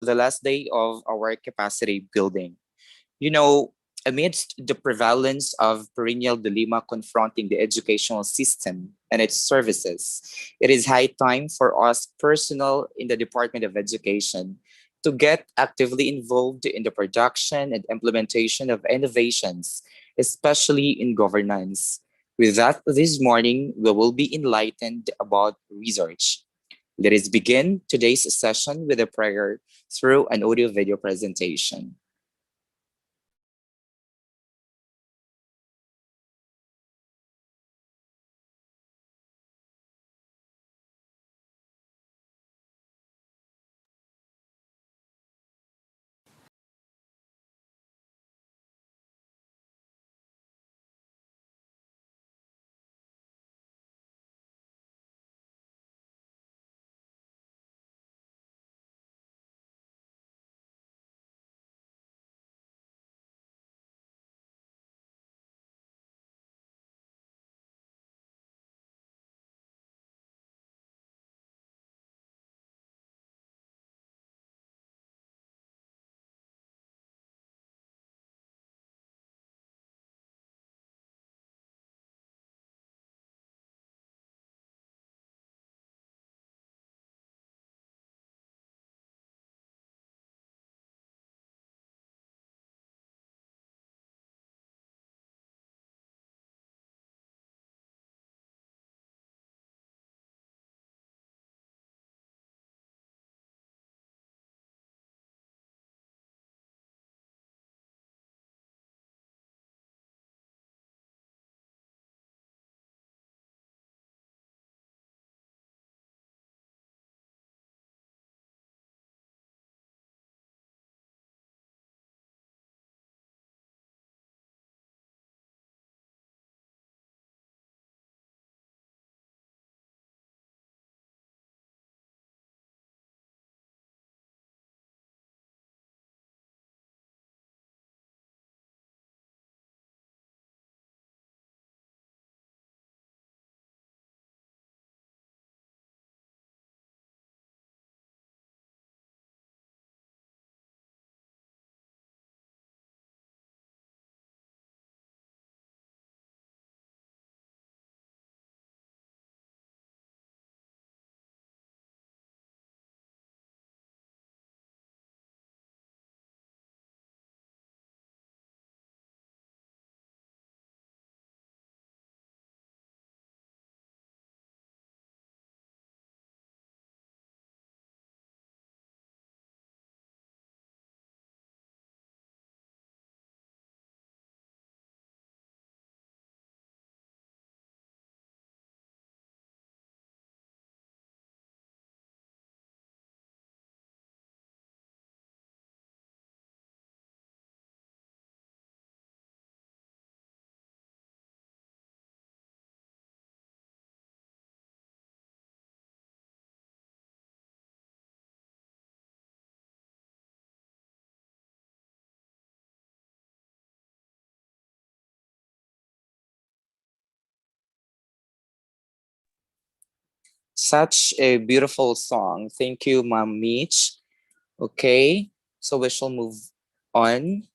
the last day of our capacity building. You know, amidst the prevalence of perennial dilemma confronting the educational system and its services, it is high time for us personnel in the Department of Education to get actively involved in the production and implementation of innovations, especially in governance. With that, this morning we will be enlightened about research. Let us begin today's session with a prayer through an audio video presentation. Such a beautiful song. Thank you, Ma'am Mitch. Okay, so we shall move on.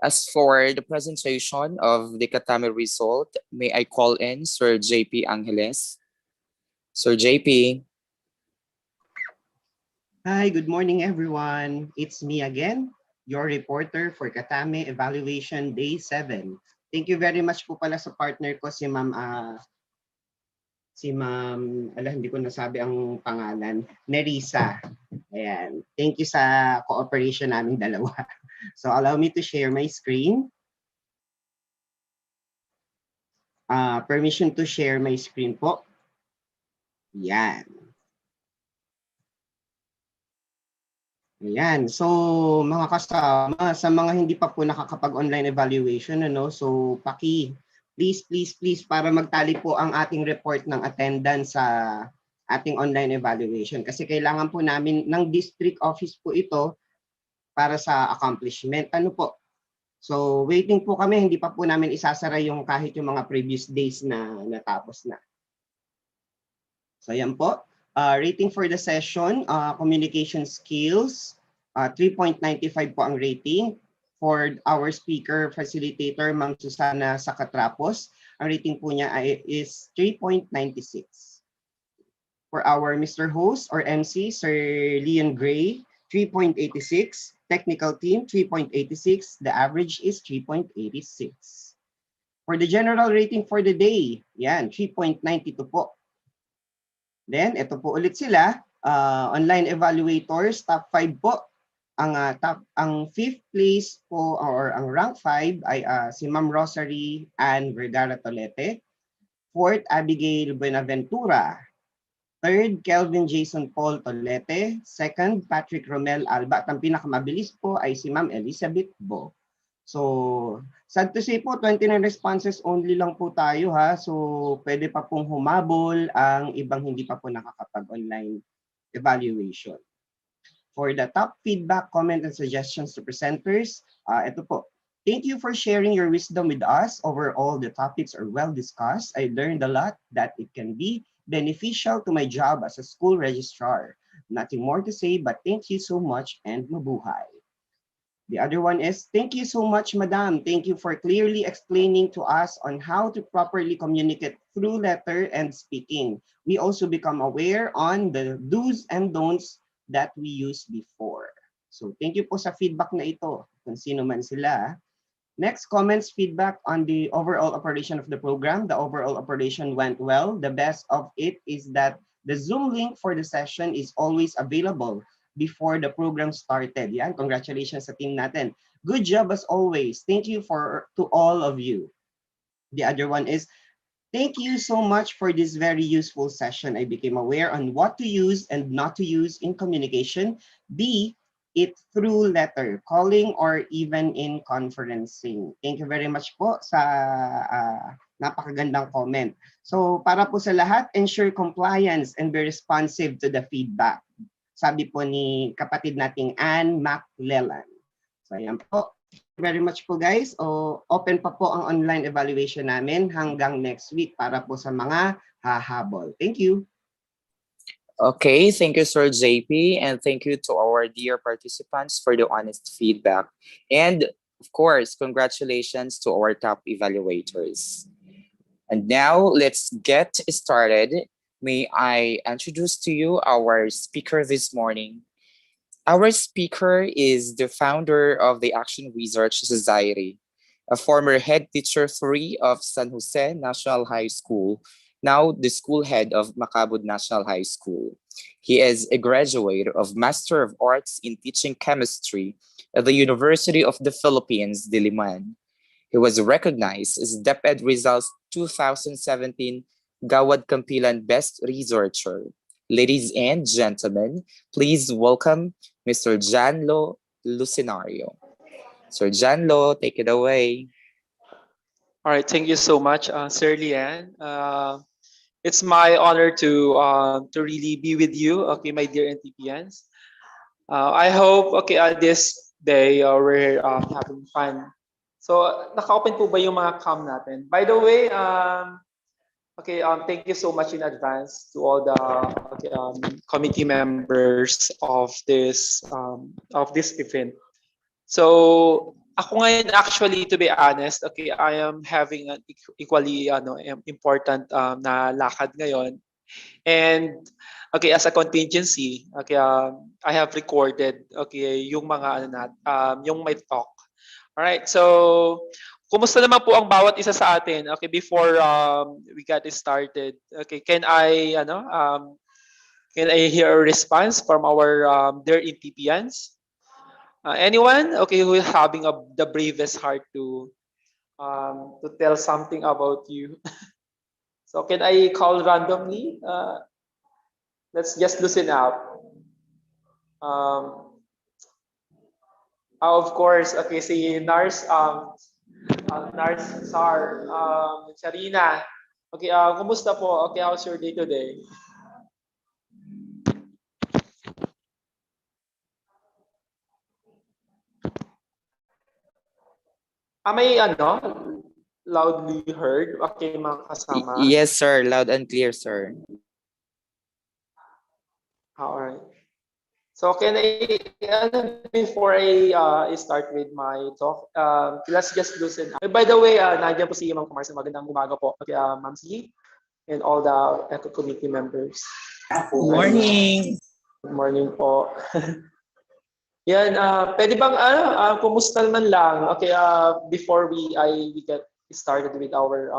As for the presentation of the Katami result, may I call in Sir JP Angeles? Sir JP. Hi, good morning everyone. It's me again, your reporter for Katame Evaluation Day 7. Thank you very much po pala sa partner ko hindi ko nasabi ang pangalan, Nerissa. Ayan. Thank you sa cooperation naming dalawa. So allow me to share my screen. Permission to share my screen po. Yan. Ayan. So, mga kasama, sa mga hindi pa po nakakapag-online evaluation, so please, para magtali po ang ating report ng attendance sa ating online evaluation. Kasi kailangan po namin ng district office po ito para sa accomplishment. Ano po? So, waiting po kami. Hindi pa po namin isasara yung kahit yung mga previous days na natapos na. So, yan po. Rating for the session, communication skills, 3.95 po ang rating. For our speaker facilitator, Ma'am Susana Sakatrapos, ang rating po niya is 3.96. For our Mr. Host or MC, Sir Leon Gray, 3.86. Technical team, 3.86. The average is 3.86. For the general rating for the day, yan, 3.92 po. Then, ito po ulit sila, online evaluators, top 5 po. Ang 5th place po or ang rank 5 ay si Ma'am Rosary Ann Vergara Tolete. 4th, Abigail Buenaventura. 3rd, Kelvin Jason Paul Tolete. 2nd, Patrick Romel Alba. At ang pinakamabilis po ay si Ma'am Elizabeth Bo. So, sad to say po, 29 responses only lang po tayo ha. So, pwede pa pong humabol ang ibang hindi pa po nakakapag-online evaluation. For the top feedback, comment, and suggestions to presenters, ito po. Thank you for sharing your wisdom with us. Overall, the topics are well discussed. I learned a lot that it can be beneficial to my job as a school registrar. Nothing more to say, but thank you so much and mabuhay. The other one is, thank you so much, Madam. Thank you for clearly explaining to us on how to properly communicate through letter and speaking. We also become aware on the do's and don'ts that we used before. So thank you po sa feedback na ito, kung sino man sila. Next, comments, feedback on the overall operation of the program. The overall operation went well. The best of it is that the Zoom link for the session is always available before the program started. Yan, congratulations sa team natin. Good job as always. Thank you to all of you. The other one is, thank you so much for this very useful session. I became aware on what to use and not to use in communication, be it through letter, calling, or even in conferencing. Thank you very much po sa napakagandang comment. So para po sa lahat, ensure compliance and be responsive to the feedback. Sabi po ni kapatid nating Anne McLellan. So ayan po. Very much po guys. Open pa po ang online evaluation namin hanggang next week para po sa mga hahabol. Thank you. Okay, thank you, Sir JP, and thank you to our dear participants for the honest feedback. And of course, congratulations to our top evaluators. And now let's get started. May I introduce to you our speaker this morning. Our speaker is the founder of the Action Research Society, a former head teacher 3 of San Jose National High School, now the school head of Macabud National High School. He is a graduate of Master of Arts in Teaching Chemistry at the University of the Philippines, Diliman. He was recognized as DepEd Results 2017 Gawad Kampilan Best Researcher. Ladies and gentlemen, please welcome Mr. Janlo Lucinario. Sir Janlo, take it away. All right, thank you so much, Sir Lian. It's my honor to really be with you, okay, my dear NTPNs. I hope, okay, this day we're having fun. So, naka-open po ba yung mga cam natin? By the way, okay, thank you so much in advance to all the committee members of this event. So, ako ngayon actually, to be honest, okay, I am having an equally important na lakad ngayon. And okay, as a contingency, okay, I have recorded okay yung mga yung my talk. All right. So, kumusta naman po ang bawat isa sa atin? Okay, before we got started. Okay, can I hear a response from our dear NTPians? Anyone? Okay, who is having the bravest heart to tell something about you? So can I call randomly? Let's just listen up. Of course, okay, si Nars Sar, Charina. Okay, kumusta po? Okay, how's your day today? May loudly heard? Okay, mga kasama. Yes, sir. Loud and clear, sir. All right. So can before I start with my talk, let's just listen. By the way, nandiyan po si Ma'am Camarsa. Magandang umaga po. Okay, Ma'am C and all the Eco Committee members. Good morning. Good morning po. Yan, pwede bang kumusta naman lang? Okay, before we get started with our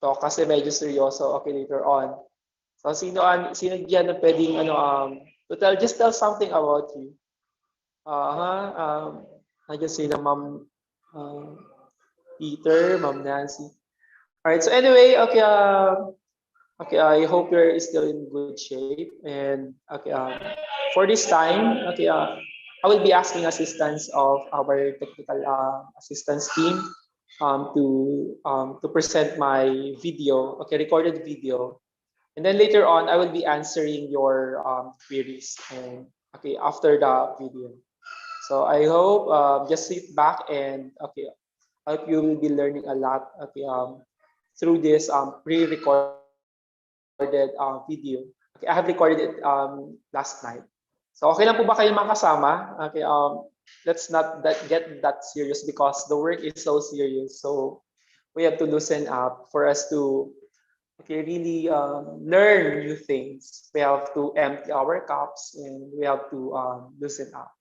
talk kasi medyo seryoso okay later on. So sino diyan na pwedeng just tell something about you. Nandiyan sila Ma'am Peter, Ma'am Nancy. All right, so anyway, okay, I hope you're still in good shape. And okay, for this time, okay, I will be asking assistance of our technical assistance team to present my video, okay, recorded video. And then later on, I will be answering your queries and okay after the video. So I hope just sit back and okay, I hope you will be learning a lot okay through this pre-recorded video. Okay, I have recorded it last night. So okay lang po ba kayo mga kasama? Okay, let's not get that serious because the work is so serious. So we have to loosen up for us to okay really learn new things. We have to empty our cups and we have to loosen up.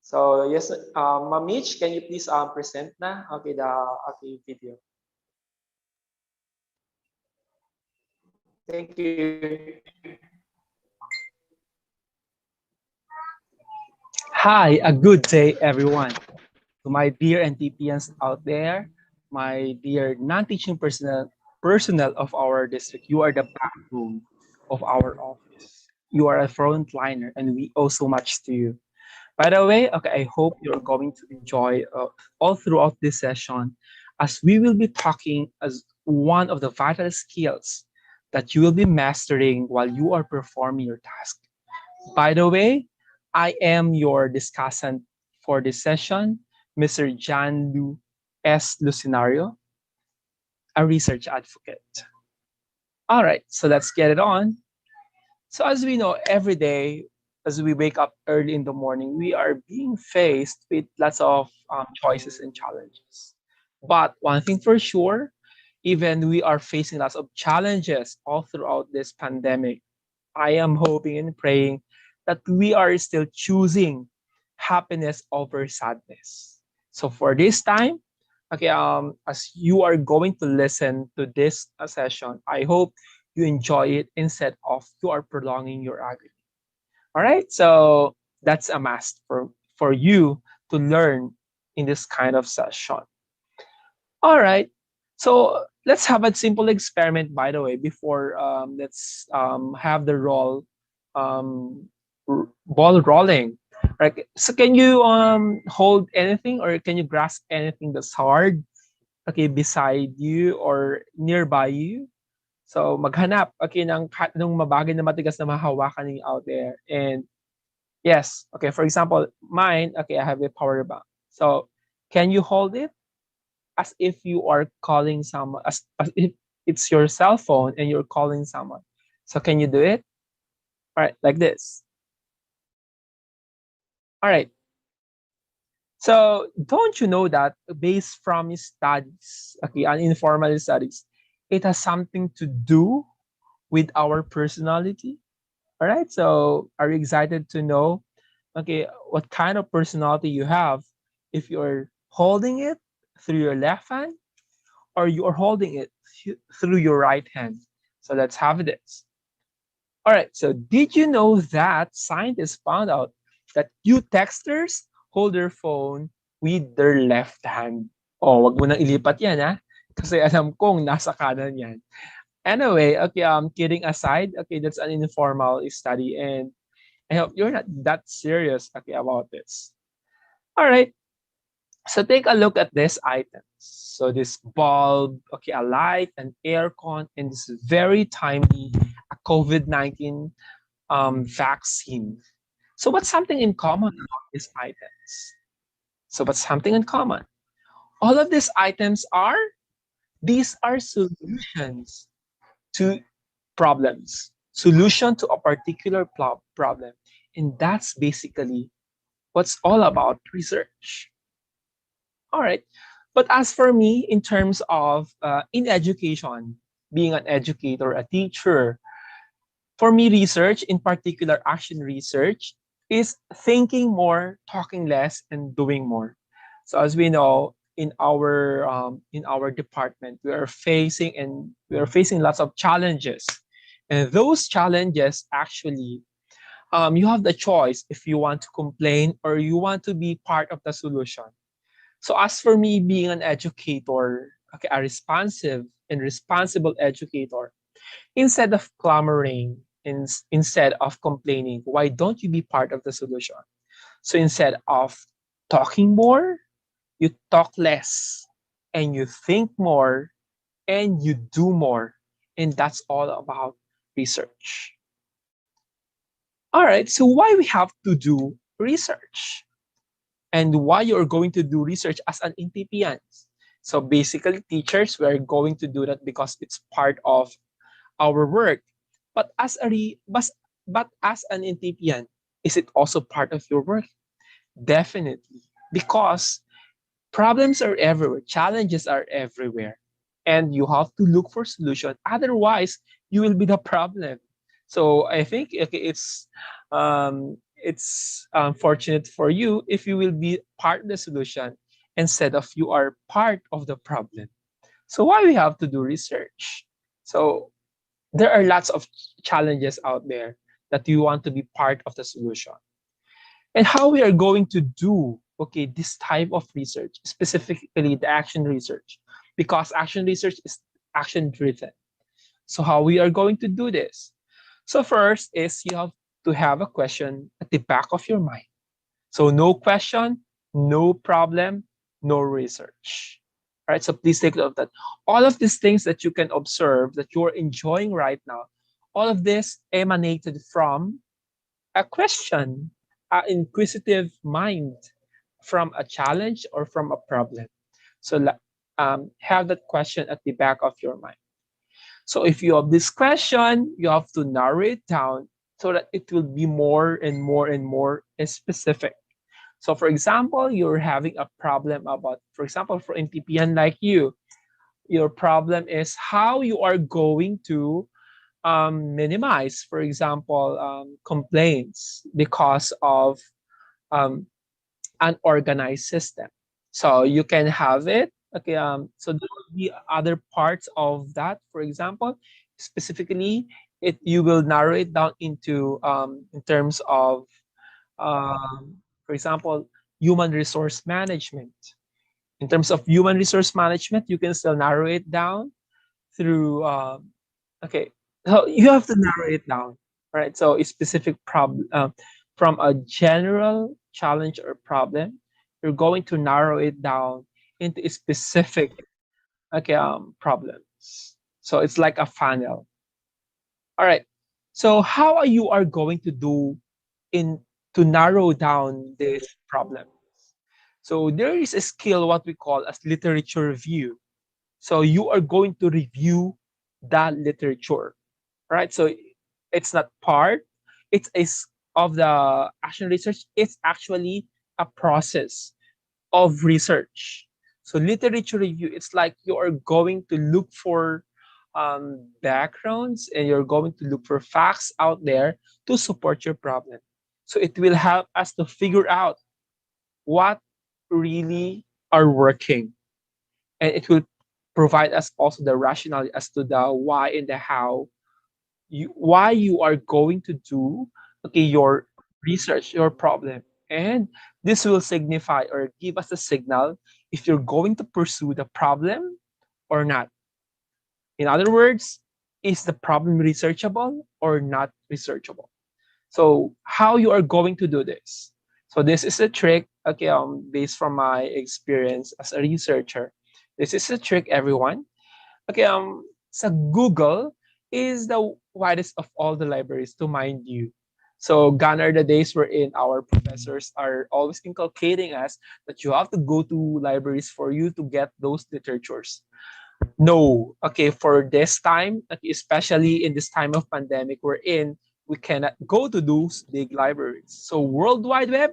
So yes, Ma'am Mitch, can you please present na okay the okay video. Thank you. Hi, a good day, everyone. To my dear NTPNs out there, my dear non-teaching personnel of our district, you are the backbone of our office. You are a frontliner, and we owe so much to you. By the way, okay, I hope you're going to enjoy all throughout this session, as we will be talking as one of the vital skills that you will be mastering while you are performing your task. By the way, I am your discussant for this session, Mr. John Lu S. Lucinario, a research advocate. All right, so let's get it on. So as we know, every day, as we wake up early in the morning, we are being faced with lots of choices and challenges. But one thing for sure, even we are facing lots of challenges all throughout this pandemic, I am hoping and praying that we are still choosing happiness over sadness. So for this time, okay, as you are going to listen to this session, I hope you enjoy it instead of you are prolonging your agony. All right, so that's a must for you to learn in this kind of session. All right, so let's have a simple experiment, by the way, before let's have the um, ball rolling. Right. So can you hold anything or can you grasp anything that's hard? Okay, beside you or nearby you. So maghanap okay ng nung mabagay na matigas na mahawakan niyo out there. And yes, okay, for example, mine, okay, I have a power bank. So can you hold it as if you are calling someone, as if it's your cell phone and you're calling someone? So can you do it? All right, like this. All right. So don't you know that based from studies, okay, and informal studies, it has something to do with our personality? All right. So are you excited to know, okay, what kind of personality you have if you're holding it through your left hand or you are holding it through your right hand? So let's have this. All right. So did you know that scientists found out that you texters hold their phone with their left hand? Oh, wag mo nang ilipat yan, ha? Kasi alam kong nasa kanan yan. Anyway, okay, kidding aside, okay, that's an informal study and I hope you're not that serious, okay, about this. All right, so take a look at these items. So this bulb, okay, a light, an aircon, and this very tiny COVID-19 vaccine. So what's something in common about these items? So what's something in common? All of these items these are solutions to problems. solution to a particular problem. And that's basically what's all about research. All right. But as for me, in terms of in education, being an educator, a teacher, for me, research, in particular action research, is thinking more, talking less, and doing more. So as we know, in our department, we are facing lots of challenges, and those challenges actually, you have the choice if you want to complain or you want to be part of the solution. So as for me, being an educator, okay, a responsive and responsible educator, instead of clamoring, instead of complaining, why don't you be part of the solution? So instead of talking more, you talk less, and you think more, and you do more. And that's all about research. All right, so why we have to do research? And why you're going to do research as an NTPN? So basically, teachers, we're going to do that because it's part of our work. But but as an NTPN, is it also part of your work? Definitely, because problems are everywhere, challenges are everywhere, and you have to look for solution. Otherwise, you will be the problem. So I think, okay, it's unfortunate for you if you will be part of the solution instead of you are part of the problem. So why we have to do research? So there are lots of challenges out there that you want to be part of the solution. And how we are going to do, okay, this type of research, specifically the action research, because action research is action driven. So how we are going to do this? So first is you have to have a question at the back of your mind. So no question, no problem, no research. All right, so please take note of that. All of these things that you can observe that you're enjoying right now, all of this emanated from a question, an inquisitive mind, from a challenge or from a problem. So have that question at the back of your mind. So if you have this question, you have to narrow it down so that it will be more and more and more specific. So for example, you're having a problem about, for example, for NTPN like you, your problem is how you are going to minimize, for example, complaints because of um, an organized system. So you can have it. Okay. So there will be other parts of that. For example, specifically, you will narrow it down into in terms of, for example, human resource management. In terms of human resource management, you can still narrow it down through. Okay, so you have to narrow it down, right? So a specific problem, from a general challenge or problem, you're going to narrow it down into a specific, okay, problems. So it's like a funnel. All right. So how are you are going to do in to narrow down this problem? So there is a skill what we call as literature review. So you are going to review that literature, right? So it's not part, it's of the action research. It's actually a process of research. So literature review, it's like you are going to look for backgrounds and you're going to look for facts out there to support your problem. So it will help us to figure out what really are working, and it will provide us also the rationale as to the why and the how why you are going to do, okay, your research, your problem. And this will signify or give us a signal if you're going to pursue the problem or not. In other words, is the problem researchable or not researchable? So how you are going to do this? So this is a trick, okay, based from my experience as a researcher. This is a trick, everyone. Okay, so Google is the widest of all the libraries, to mind you. So gone are the days wherein our professors are always inculcating us that you have to go to libraries for you to get those literatures. No, okay, for this time, okay, especially in this time of pandemic we're in, we cannot go to those big libraries. So World Wide Web,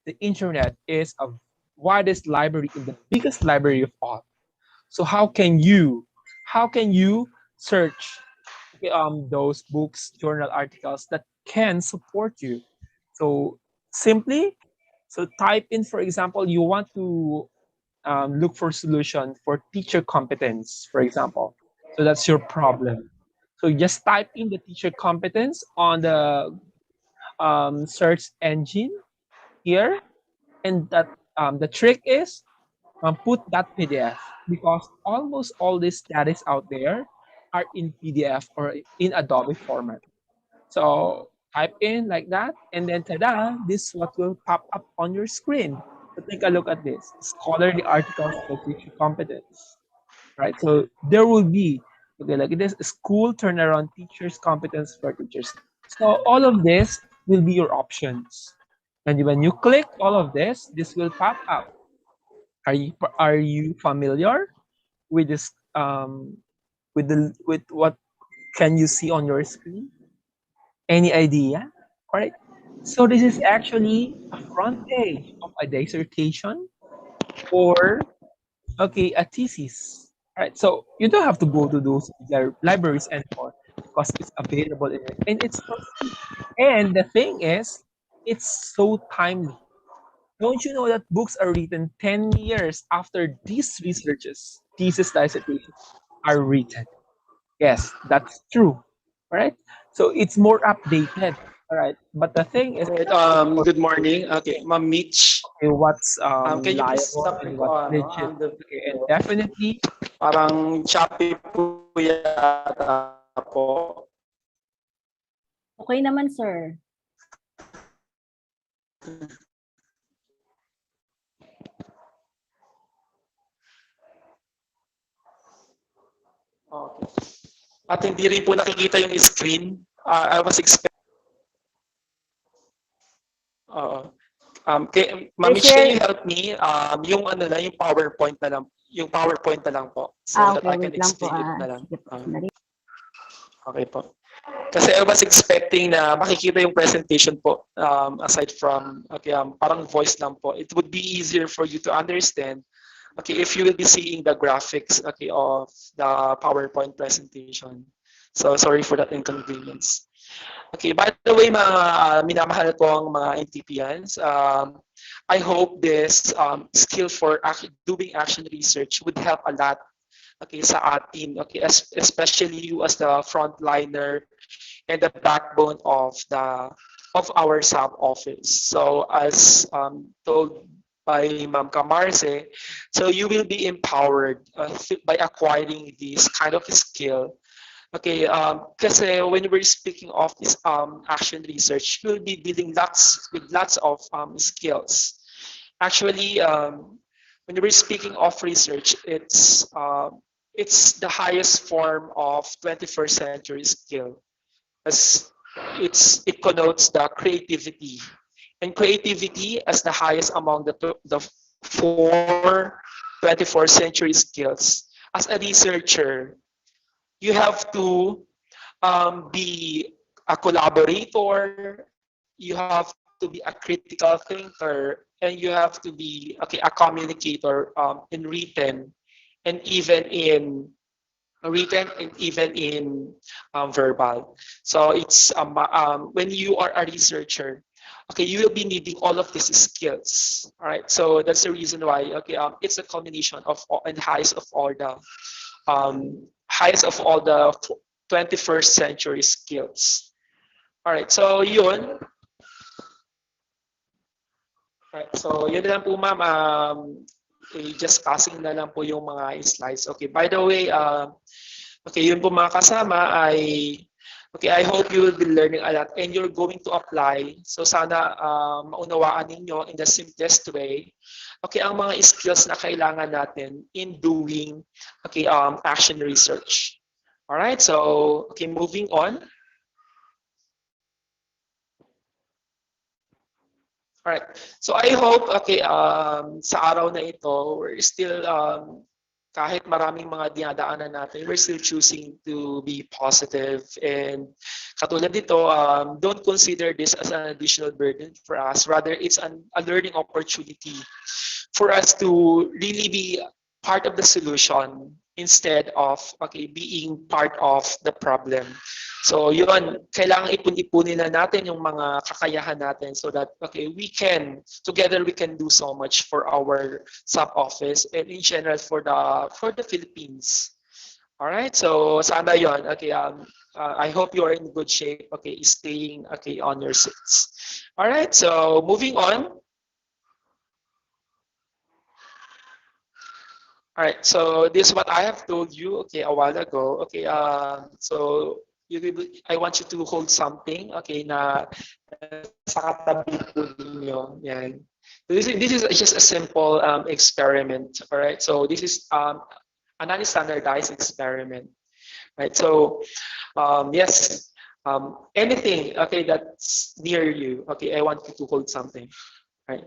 the internet is a widest library in the biggest library of all. So how can you search, okay, those books, journal articles that can support you? So simply, so type in, for example, you want to look for solution for teacher competence, for example. So that's your problem. So you just type in the teacher competence on the search engine here, and that the trick is put that PDF, because almost all these studies out there are in PDF or in Adobe format. So type in like that, and then tada, this is what will pop up on your screen. So take a look at this scholarly articles for teacher competence, right? So there will be, okay, like this school turnaround teachers competence for teachers. So all of this will be your options. And when you click all of this will pop up. Are you familiar with this with what can you see on your screen? Any idea? All right. So this is actually a front page of a dissertation or, okay, a thesis. All right. So you don't have to go to those libraries anymore because it's available in it and it's for free. And the thing is, it's so timely. Don't you know that books are written 10 years after these researches, thesis dissertations are written? Yes, that's true. All right. So it's more updated. All right. But the thing is, Alright, for good morning. Okay, Ma'am Mitch. okay, what's Can you please liable stop and what's legit. the Okay, and video? definitely, Parang choppy po yata po. Okay naman, sir. Okay. At hindi rin po nakikita yung screen. I was expecting. Ma'am Mitch, can I-share. you help me? Yung ano lang, yung PowerPoint na lang po. So that Okay, I can wait lang po. explain it na lang. Sige po, sandali. Okay po. Kasi I was expecting na makikita yung presentation po, aside from, okay, parang voice lang po. It would be easier for you to understand, okay, if you will be seeing the graphics, okay, of the PowerPoint presentation. So sorry for that inconvenience. Okay, by the way, mga minamahal pong mga NTPians, I hope this skill for doing action research would help a lot, okay, sa atin, okay, especially you as the frontliner and the backbone of our sub office. So as told by Ma'am Camarce, so you will be empowered by acquiring this kind of skill. Okay, kasi when we're speaking of this action research, we'll be dealing with lots of skills. Actually, when we're speaking of research, it's the highest form of 21st century skill, as it connotes the creativity, and creativity as the highest among the four 24th century skills. As a researcher, you have to be a collaborator, you have to be a critical thinker, and you have to be, okay, a communicator, in written and even in verbal. So it's when you are a researcher, okay, you will be needing all of these skills. All right, so that's the reason why, okay, it's a combination of and highest of all the 21st century skills. All right, so yun. Right, so yun lang po, ma'am. Just passing na lang po yung mga slides. Okay, by the way, okay, yun po mga kasama ay, okay, I hope you will be learning a lot and you're going to apply. So sana maunawaan ninyo in the simplest way, okay, ang mga skills na kailangan natin in doing, okay, action research. All right, so, okay, moving on. Alright. So I hope, okay, sa araw na ito, we're still kahit maraming mga dinadaanan natin, we're still choosing to be positive. And katulad dito, don't consider this as an additional burden for us. Rather, it's a learning opportunity for us to really be part of the solution instead of being part of the problem. So yun, kailangan ipon-ipunin na natin yung mga kakayahan natin so that together we can do so much for our sub-office and in general for the Philippines. All right, so sana yun. I hope you are in good shape, staying on your seats. All right, so moving on. All right, so this is what I have told you, a while ago. So I want you to hold something, na sa katabi po ninyo. Yan. So this is just a simple experiment. All right, so this is a non-standardized experiment. Right, so yes, anything, that's near you. I want you to hold something. Right.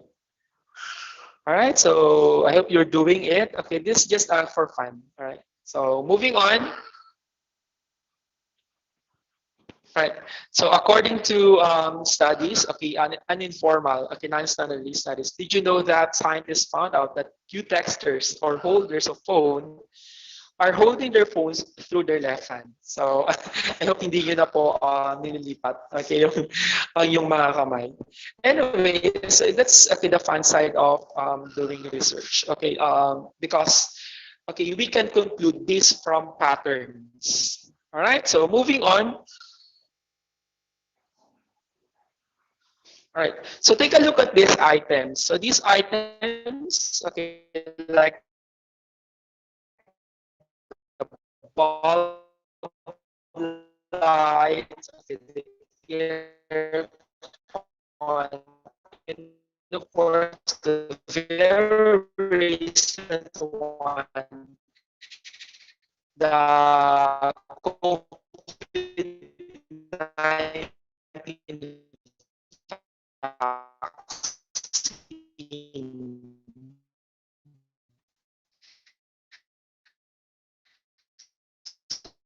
All right, so I hope you're doing it. This is just for fun. All right, so moving on. All right, so according to studies, uninformal, non-standardized studies, did you know that scientists found out that Q texters or holders of phone are holding their phones through their left hand. So I hope hindi nyo na po nililipat yung mga kamay. Anyway, so that's the fun side of doing research. Because we can conclude this from patterns. All right, so moving on. All right, so take a look at these items. So these items, like ball lights, the earphone, and of course the very recent one, the COVID-19 vaccine.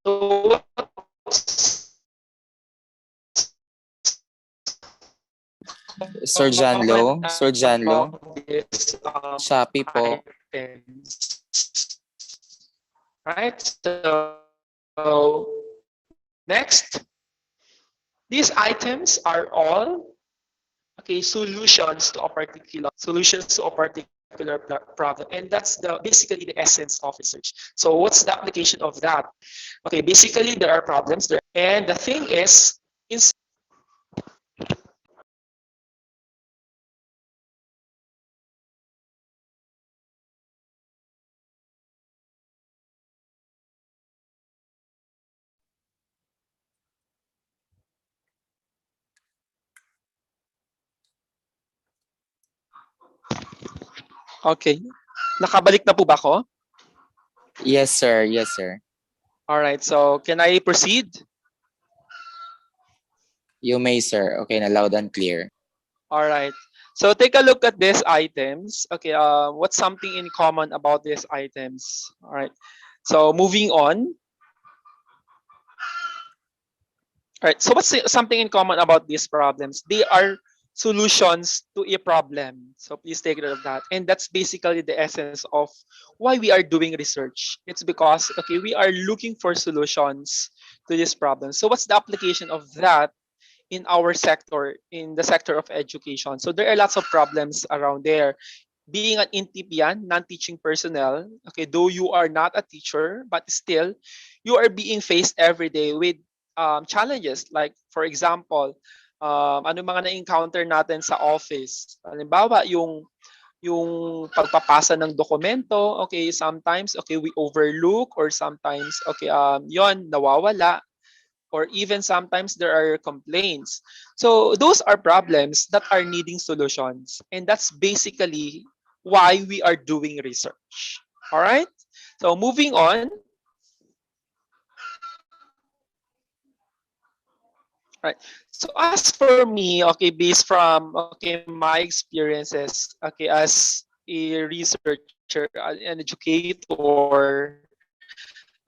So Sir Janlo, Sir Janlo, this, Shopee po. items. Right, so next, these items are all solutions to a particular problem, and that's basically the essence of research. So what's the application of that? Basically there are problems there, and the thing is, nakabalik na po ba ako? Yes, sir. Yes, sir. All right, so can I proceed? You may, sir. Okay, na loud and clear. All right. So take a look at these items. What's something in common about these items? All right. So moving on. All right. So what's something in common about these problems? They are solutions to a problem. So please take note of that. And that's basically the essence of why we are doing research. It's because we are looking for solutions to this problem. So what's the application of that in our sector, in the sector of education? So there are lots of problems around there. Being an NTPian, non-teaching personnel, though you are not a teacher, but still, you are being faced every day with challenges. Like, for example, ano mga na-encounter natin sa office. Halimbawa, yung pagpapasa ng dokumento, sometimes, we overlook, or sometimes, yon nawawala, or even sometimes there are complaints. So those are problems that are needing solutions. And that's basically why we are doing research. All right? So moving on. Right. So as for me, based from my experiences, as a researcher, an educator,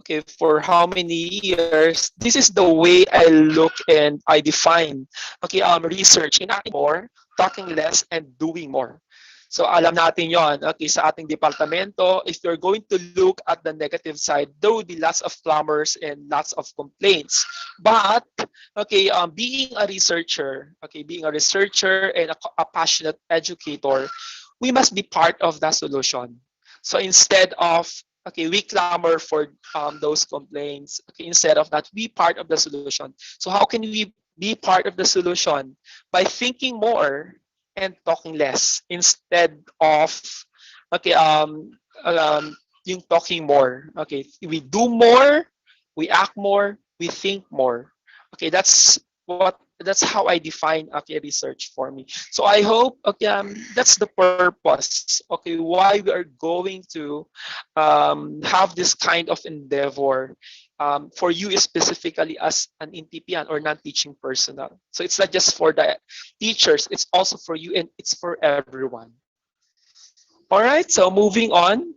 okay, for how many years, this is the way I look and I define, okay, research, enacting more, talking less, and doing more. So alam natin yon, okay, sa ating departamento, if you're going to look at the negative side, there will be lots of clamors and lots of complaints. But, okay, being a researcher and a passionate educator, we must be part of the solution. So instead of, okay, we clamor for those complaints, okay, instead of that, we part of the solution. So how can we be part of the solution? By thinking more and talking less instead of, okay, yung talking more. Okay, we do more, we act more, we think more. Okay, that's how I define, okay, research for me. So I hope, okay, that's the purpose, okay, why we are going to have this kind of endeavor for you specifically as an NTPian or non-teaching personnel. So it's not just for the teachers, it's also for you and it's for everyone. All right, so moving on.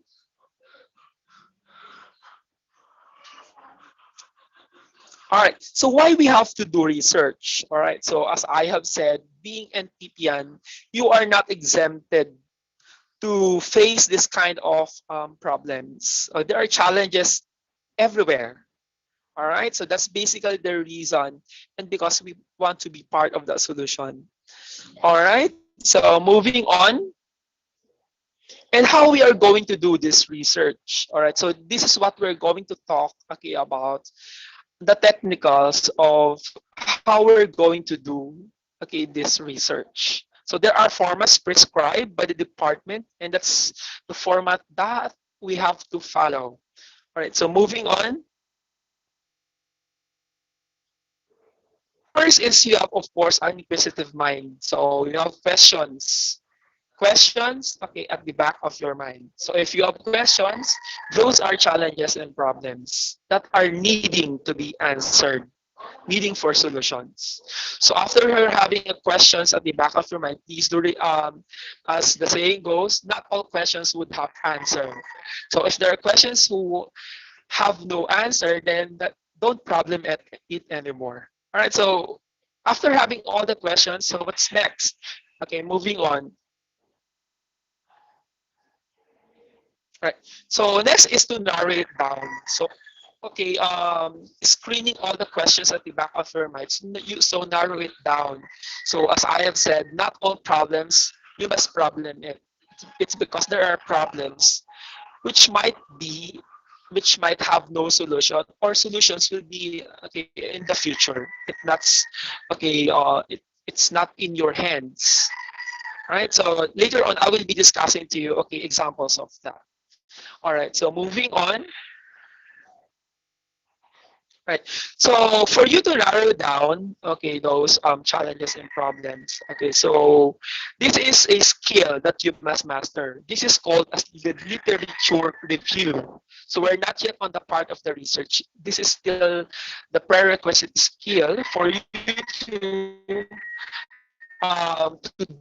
All right, so why we have to do research? All right, so as I have said, being NTPian, you are not exempted to face this kind of problems. There are challenges everywhere. All right, so that's basically the reason, and because we want to be part of that solution. All right, so moving on. And how we are going to do this research. All right, so this is what we're going to talk, okay, about the technicals of how we're going to do, okay, this research. So there are formats prescribed by the department, and that's the format that we have to follow. All right, so moving on. First is you have, of course, an inquisitive mind. So you have questions, okay, at the back of your mind. So if you have questions, those are challenges and problems that are needing to be answered, needing for solutions. So after having questions at the back of your mind, please do, as the saying goes, not all questions would have answer. So if there are questions who have no answer, then don't problem it anymore. All right, so after having all the questions, so what's next? Okay, moving on. Right. So next is to narrow it down. So, okay, screening all the questions at the back of your mind. So narrow it down. So as I have said, not all problems you must problem it. It's because there are problems which might have no solution, or solutions will be, okay, in the future. It's not in your hands. All right. So later on, I will be discussing to you, okay, examples of that. All right, so moving on. Right, so for you to narrow down, okay, those challenges and problems, okay, so this is a skill that you must master. This is called as the literature review. So we're not yet on the part of the research. This is still the prerequisite skill for you to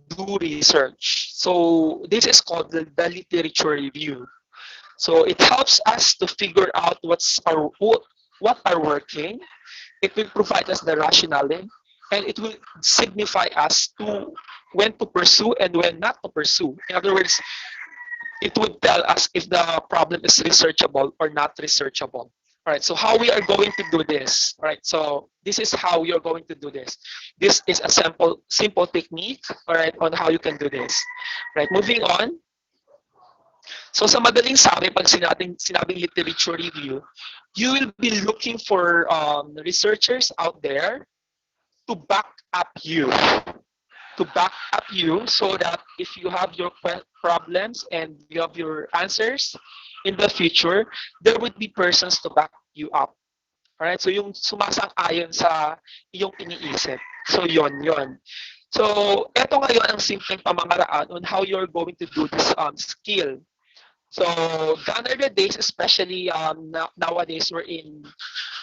do research. So this is called the literature review. So it helps us to figure out what are working. It will provide us the rationale, and it will signify us to when to pursue and when not to pursue. In other words, it would tell us if the problem is researchable or not researchable. All right, so how we are going to do this? All right, so this is how you're going to do this. This is a simple technique, all right, on how you can do this. All right, moving on. So sa madaling sabi, pag sinabing literature review, you will be looking for researchers out there to back up you. So that if you have your problems and you have your answers in the future, there would be persons to back you up. Alright? So yung sumasang-ayon sa iyong iniisip. So yon. So eto ngayon ang simpleng pamamaraan on how you're going to do this skill. So gone are the days, especially nowadays we're in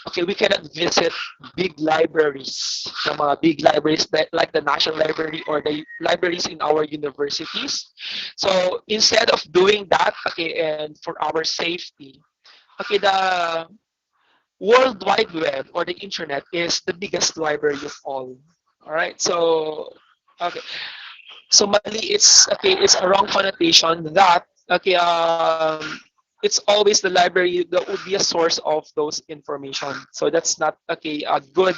okay, we cannot visit big libraries, yung mga big libraries like the National Library or the libraries in our universities. So instead of doing that, okay, and for our safety, okay, the World Wide Web or the internet is the biggest library of all. All right, so okay, so mali, it's a wrong connotation that okay, it's always the library that would be a source of those information. So that's not okay a good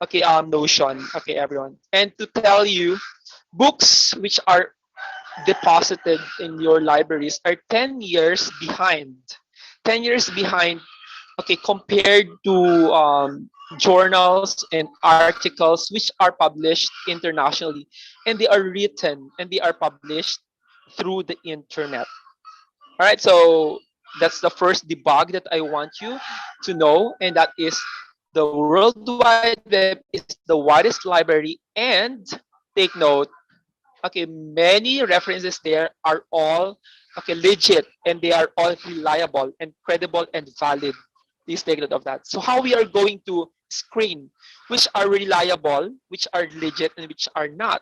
okay notion. Okay, everyone. And to tell you, books which are deposited in your libraries are 10 years behind. 10 years behind, okay, compared to journals and articles which are published internationally, and they are written and they are published through the internet. All right, so that's the first debug that I want you to know, and that is the World Wide Web is the widest library. And take note, okay, many references there are all okay legit, and they are all reliable and credible and valid. Please take note of that. So how we are going to screen which are reliable, which are legit, and which are not.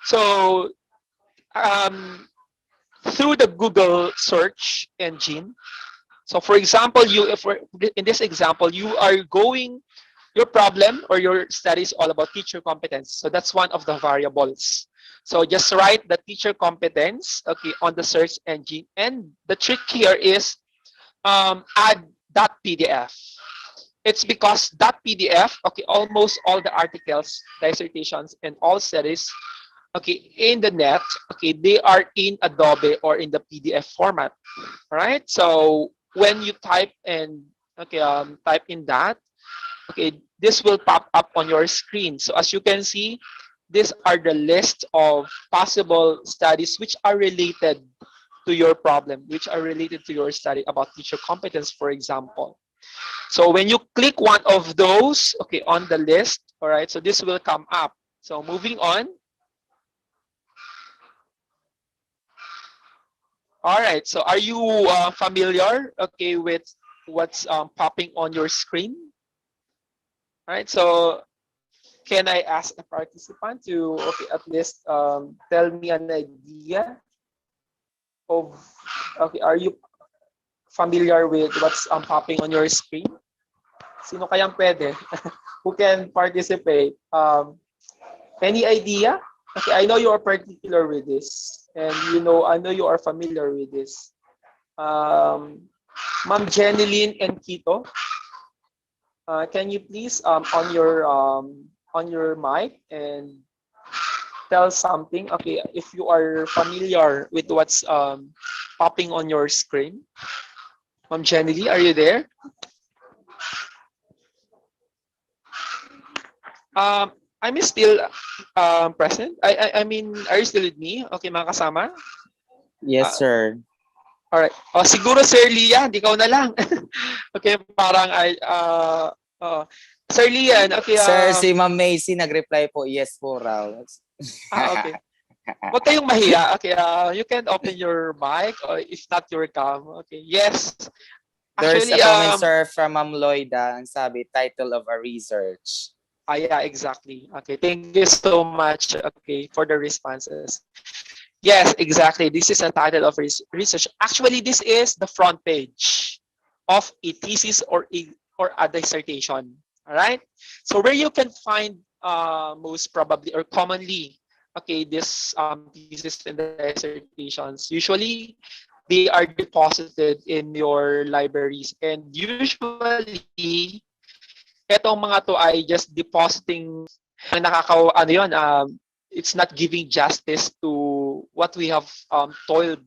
So um, through the Google search engine. So for example, if we're, in this example, you are going, your problem or your study is all about teacher competence. So that's one of the variables. So just write the teacher competence, okay, on the search engine. And the trick here is add that PDF. It's because that PDF, okay, almost all the articles, dissertations, and all studies, okay, in the net, okay, they are in Adobe or in the PDF format, right? So when you type and okay, type in that, okay, this will pop up on your screen. So as you can see, these are the list of possible studies which are related to your problem, which are related to your study about teacher competence, for example. So when you click one of those, okay, on the list, all right, so this will come up. So moving on. All right, so are you familiar, okay, with what's popping on your screen? All right, so can I ask a participant to okay, at least tell me an idea of, okay, are you familiar with what's popping on your screen? Sino kayang pwede? Who can participate? Any idea? Okay, I know you are particular with this, and I know you are familiar with this. Ma'am Jeneline and Kito, can you please on your mic and tell something? Okay, if you are familiar with what's popping on your screen. Ma'am Jeneline, are you there? I'm still present. I mean, are you still with me? Okay, mga kasama? Yes, sir. All right. Oh, siguro Sir Lian, ikaw na lang. Okay, parang Sir Lian, okay. Sir, si Ma'am Macy nag-reply po, yes po raw. Okay. Huwag kayong mahiya. Okay, you can open your mic or if not your cam. Okay, yes. There's Actually, a comment, sir, from Ma'am Lloyda. Ang sabi, title of a research. Yeah, exactly. Okay, thank you so much, okay, for the responses. Yes, exactly. This is a title of research. Actually, this is the front page of a thesis or a dissertation. All right. So where you can find most probably or commonly, okay, this thesis and dissertations. Usually, they are deposited in your libraries, and usually, etong mga to ay just depositing ang it's not giving justice to what we have toiled.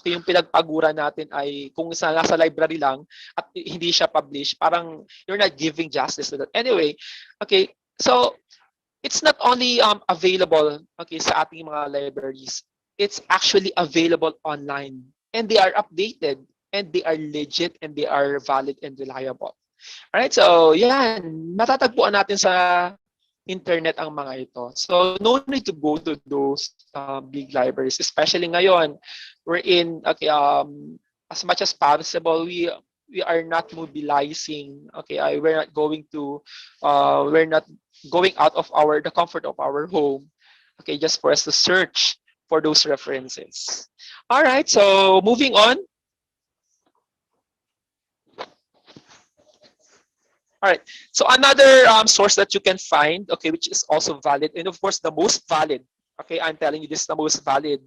Okay, yung pinagpaguran natin ay kung nasa library lang at hindi siya published, parang you're not giving justice to that. Anyway, okay, so it's not only available okay sa ating mga libraries, it's actually available online, and they are updated, and they are legit, and they are valid and reliable. Alright, so yan, matatagpuan natin sa internet ang mga ito. So no need to go to those big libraries, especially ngayon. We're in, okay, as much as possible, we we are not mobilizing. Okay, we're not going to, we're not going out of the comfort of our home. Okay, just for us to search for those references. All right, so moving on. All right. So another source that you can find, okay, which is also valid, and of course the most valid. Okay, I'm telling you, this is the most valid.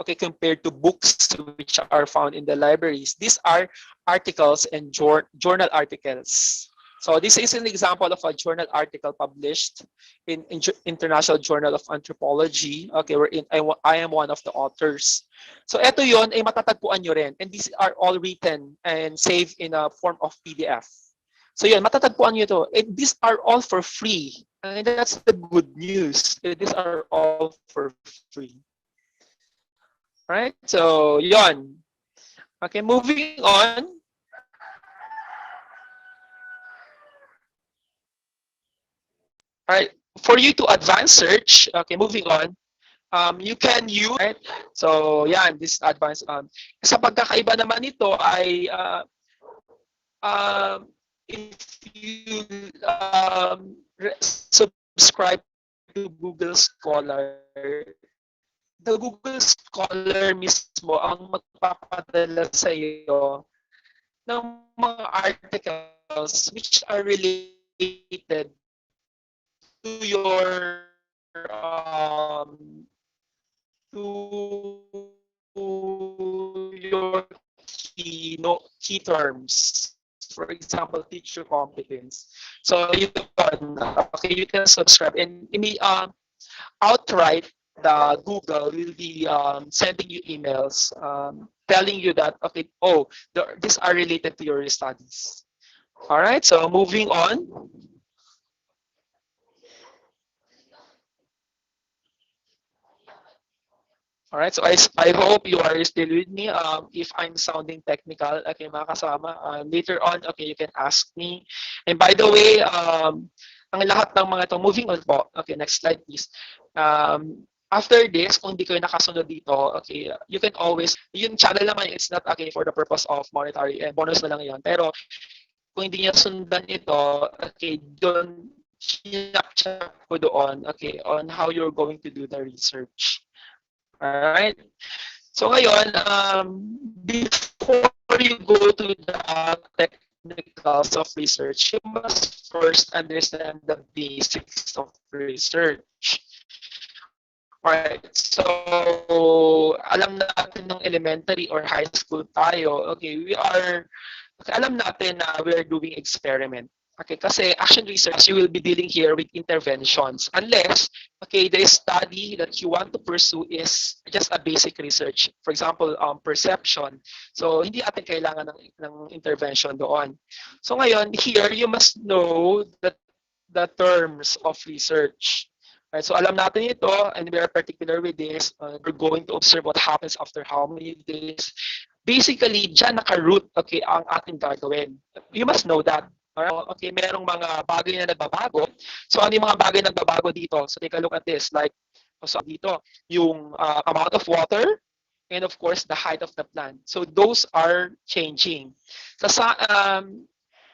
Okay, compared to books which are found in the libraries. These are articles and journal articles. So this is an example of a journal article published in International Journal of Anthropology. Okay, wherein I am one of the authors. So ito yon ay matatagpuan nyo rin. And these are all written and saved in a form of PDF. So yun, matatagpuan nyo to. And these are all for free. And that's the good news. These are all for free. Right? So yun. Okay, moving on. All right. For you to advance search, okay, moving on. You can use, right? So yan, this advanced. Sa pagkakaiba naman nito ay if you subscribe to Google Scholar, the Google Scholar mismo ang magpapadala sa iyo ng mga articles which are related to your key terms. For example, teacher competence. So you can subscribe and outright the Google will be sending you emails telling you that these are related to your studies. All right, so moving on. All right, so I hope you are still with me. If I'm sounding technical, okay, mga kasama, later on, okay, you can ask me. And by the way, ang lahat ng mga ito, moving on po. Okay, next slide please. After this, kung hindi kayo nakasunod dito, okay, you can always, yung channel naman, it's not okay for the purpose of monetary and bonus na lang yun. Pero kung hindi niya sundan ito, okay, doon, sinap ko doon, okay, on how you're going to do the research. Alright. So ngayon, before you go to the technicals of research, you must first understand the basics of research. Alright. So, alam natin nung elementary or high school tayo, okay, alam natin na we are doing experiment. Okay, kasi action research, you will be dealing here with interventions. Unless, okay, the study that you want to pursue is just a basic research. For example, perception. So, hindi natin kailangan ng intervention doon. So, ngayon, here, you must know the terms of research. Right, so, alam natin ito, and we are particular with this. We're going to observe what happens after how many days. Basically, dyan naka-root, okay, ang ating gagawin. You must know that. Okay, merong mga bagay na nagbabago. So, ano yung mga bagay na nagbabago dito? So, take a look at this. Like, so dito, yung amount of water and of course, the height of the plant. So, those are changing. Sa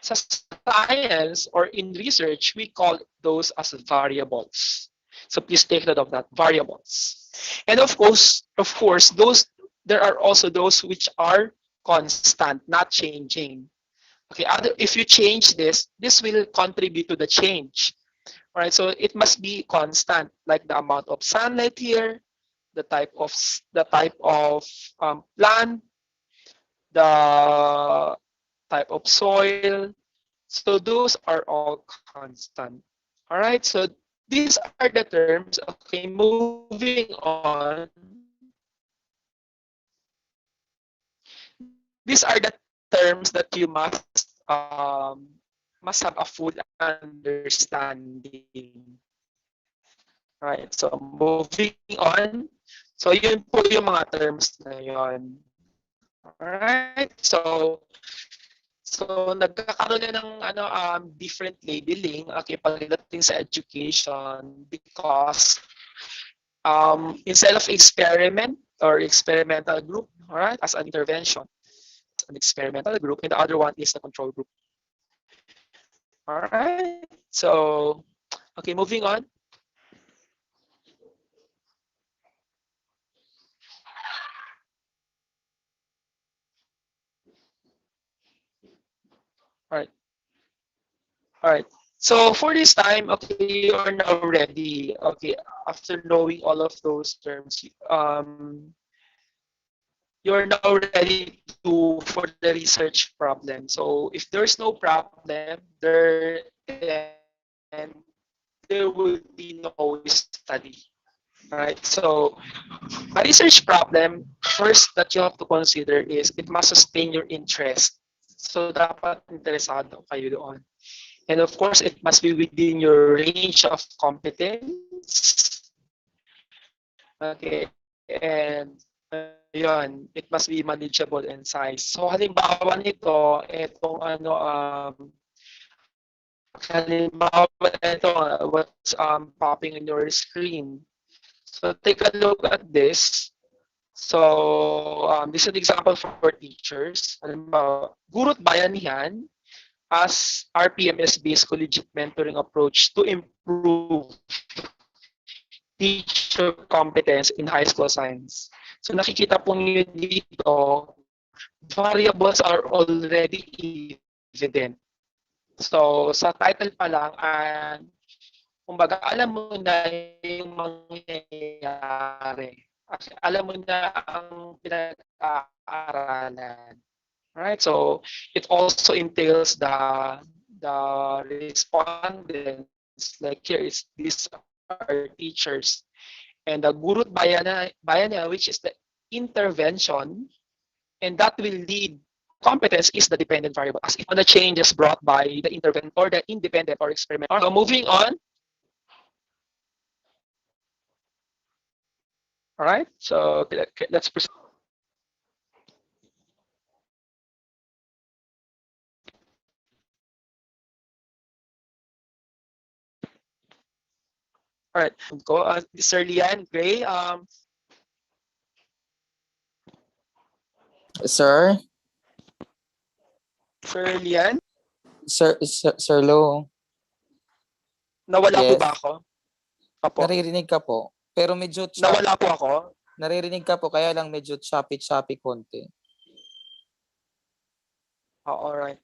science or in research, we call those as variables. So, please take note of that, variables. And of course, there are also those which are constant, not changing. Okay, if you change this will contribute to the change. All right, so it must be constant, like the amount of sunlight here, the type of plant, the type of soil. So those are all constant. All right, so these are the terms. Okay, moving on. These are the terms that you must have a full understanding. Right, so moving on. So yun po yung mga terms na yun. Alright, so nagkakaroon na ng different labeling, okay, pagdating sa education because instead of experiment or experimental group, alright, as an intervention, an experimental group, and the other one is the control group. All right. So, okay, moving on. All right. All right. So for this time, okay, you are now ready. Okay, after knowing all of those terms, you're now ready to for the research problem. So if there's no problem, then there will be no study. All right. So a research problem, first that you have to consider is it must sustain your interest. So dapat interesado kayo doon. And of course, it must be within your range of competence. Okay, and yun, it must be manageable in size. So halimbawa nito, itong halimbawa ito, what's popping on your screen. So take a look at this. So this is an example for teachers. Halimbawa, gurut bayanihan as RPMS-based collegiate mentoring approach to improve teacher competence in high school science. So nakikita po niyo dito, variables are already evident. So sa title pa lang, kumbaga alam mo na yung mangyayari. Alam mo na ang pinag-aaralan. Right? So it also entails the respondents, like here is these are teachers, and the gurut bayana, which is the intervention, and that will lead competence is the dependent variable, as if on the changes brought by the intervention or the independent or experiment. So moving on. All right, so let's proceed. All right, go, Sir Lian Gray. Sir? Sir Lian, Sir Lo? nawala po Yes. ba ako? Apo. Naririnig ka po. Pero medyo Nawala po ako. naririnig ka po, kaya lang medyo choppy konti. Oh, all right.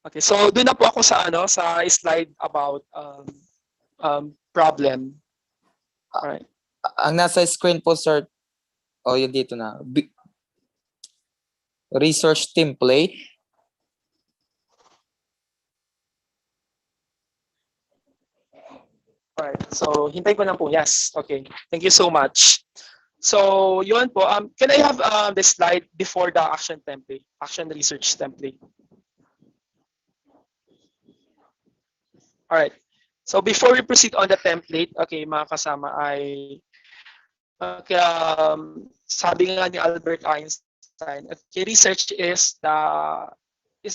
Okay, so doon na po ako sa sa slide about problem. All right. Ang nasa screen po, sir, yun dito na. Research template. All right. So hintay ko lang po. Yes. Okay. Thank you so much. So yun po. Can I have the slide before the action template, action research template? All right. So before we proceed on the template, okay, mga kasama, sabi nga ni Albert Einstein, okay, research is the